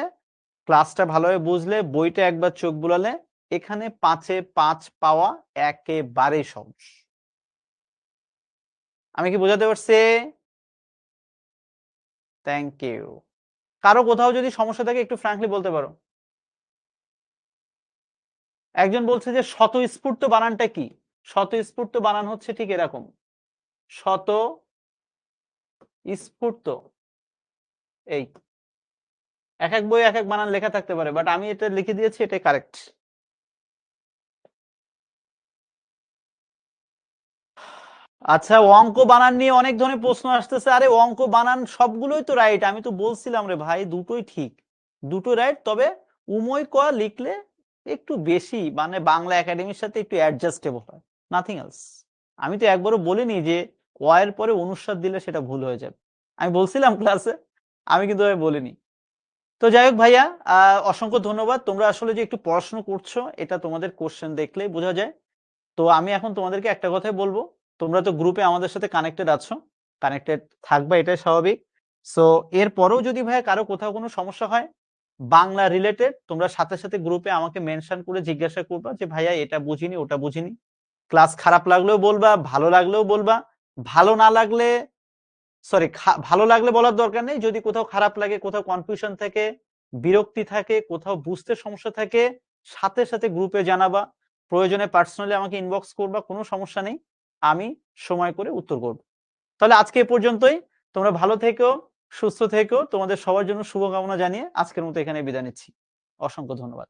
ক্লাসটা ভালোভাবে বুঝলে, বইটা একবার চোখ বুলালে এখানে 5-এ 5 পাওয়া একেবারেই সহজ। আমি কি বোঝাতে পারছি? Thank you. কারো কোথাও যদি সমস্যা থাকে একটু ফ্র্যাঙ্কলি বলতে পারো। একজন বলছে যে স্বতঃস্ফূর্ত বানানটা কি? স্বতঃস্ফূর্ত বানান হচ্ছে ঠিক এরকম, স্বতঃস্ফূর্ত। এই এক এক বই এক এক বানান লেখা থাকতে পারে বাট আমি এটা লিখে দিয়েছি, এটাই কারেক্ট। আচ্ছা, অঙ্ক বানান নিয়ে অনেক ধরনের প্রশ্ন আসতেছে। আরে অঙ্ক বানান সবগুলোই তো রাইট, আমি তো বলছিলাম রে ভাই দুটোই ঠিক, দুটো রাইট। তবে উময় ক লিখলে একটু বেশি মানে বাংলা একাডেমির সাথে একটু অ্যাডজাস্টেবল হয়, নাথিং এলস। আমি তো একবারও বলিনি যে ক এর পরে অনুস্বার দিলে সেটা ভুল হয়ে যাবে, আমি বলছিলাম ক্লাসে, আমি কিন্তু বলিনি। তো যাই হোক ভাইয়া, অসংখ্য ধন্যবাদ। তোমরা আসলে যে একটু পড়াশোনা করছো এটা তোমাদের কোশ্চেন দেখলেই বোঝা যায়। তো আমি এখন তোমাদেরকে একটা কথাই বলবো, তোমরা তো গ্রুপে আমাদের সাথে কানেক্টেড আছো, কানেক্টেড থাকবা এটাই স্বাভাবিক। সো এরপরেও যদি ভাইয়া কারো কোথাও কোনো সমস্যা হয় বাংলা রিলেটেড, তোমরা সাথে সাথে গ্রুপে আমাকে মেনশন করে জিজ্ঞাসা করবা যে ভাইয়া এটা বুঝিনি ওটা বুঝিনি। ক্লাস খারাপ লাগলেও বলবা, ভালো লাগলেও বলবা। ভালো না লাগলে সরি, ভালো লাগলে বলার দরকার নেই, যদি কোথাও খারাপ লাগে, কোথাও কনফিউশন থাকে, বিরক্তি থাকে, কোথাও বুঝতে সমস্যা থাকে সাথে সাথে গ্রুপে জানাবা। প্রয়োজনে পার্সোনালি আমাকে ইনবক্স করবা, কোনো সমস্যা নেই, আমি সময় করে উত্তর করব। তাহলে আজকে এ পর্যন্তই। তোমরা ভালো থেকো, সুস্থ থেকো, তোমাদের সবার জন্য শুভকামনা জানিয়ে আজকের মতো এখানে বিদায় নিচ্ছি। অসংখ্য ধন্যবাদ।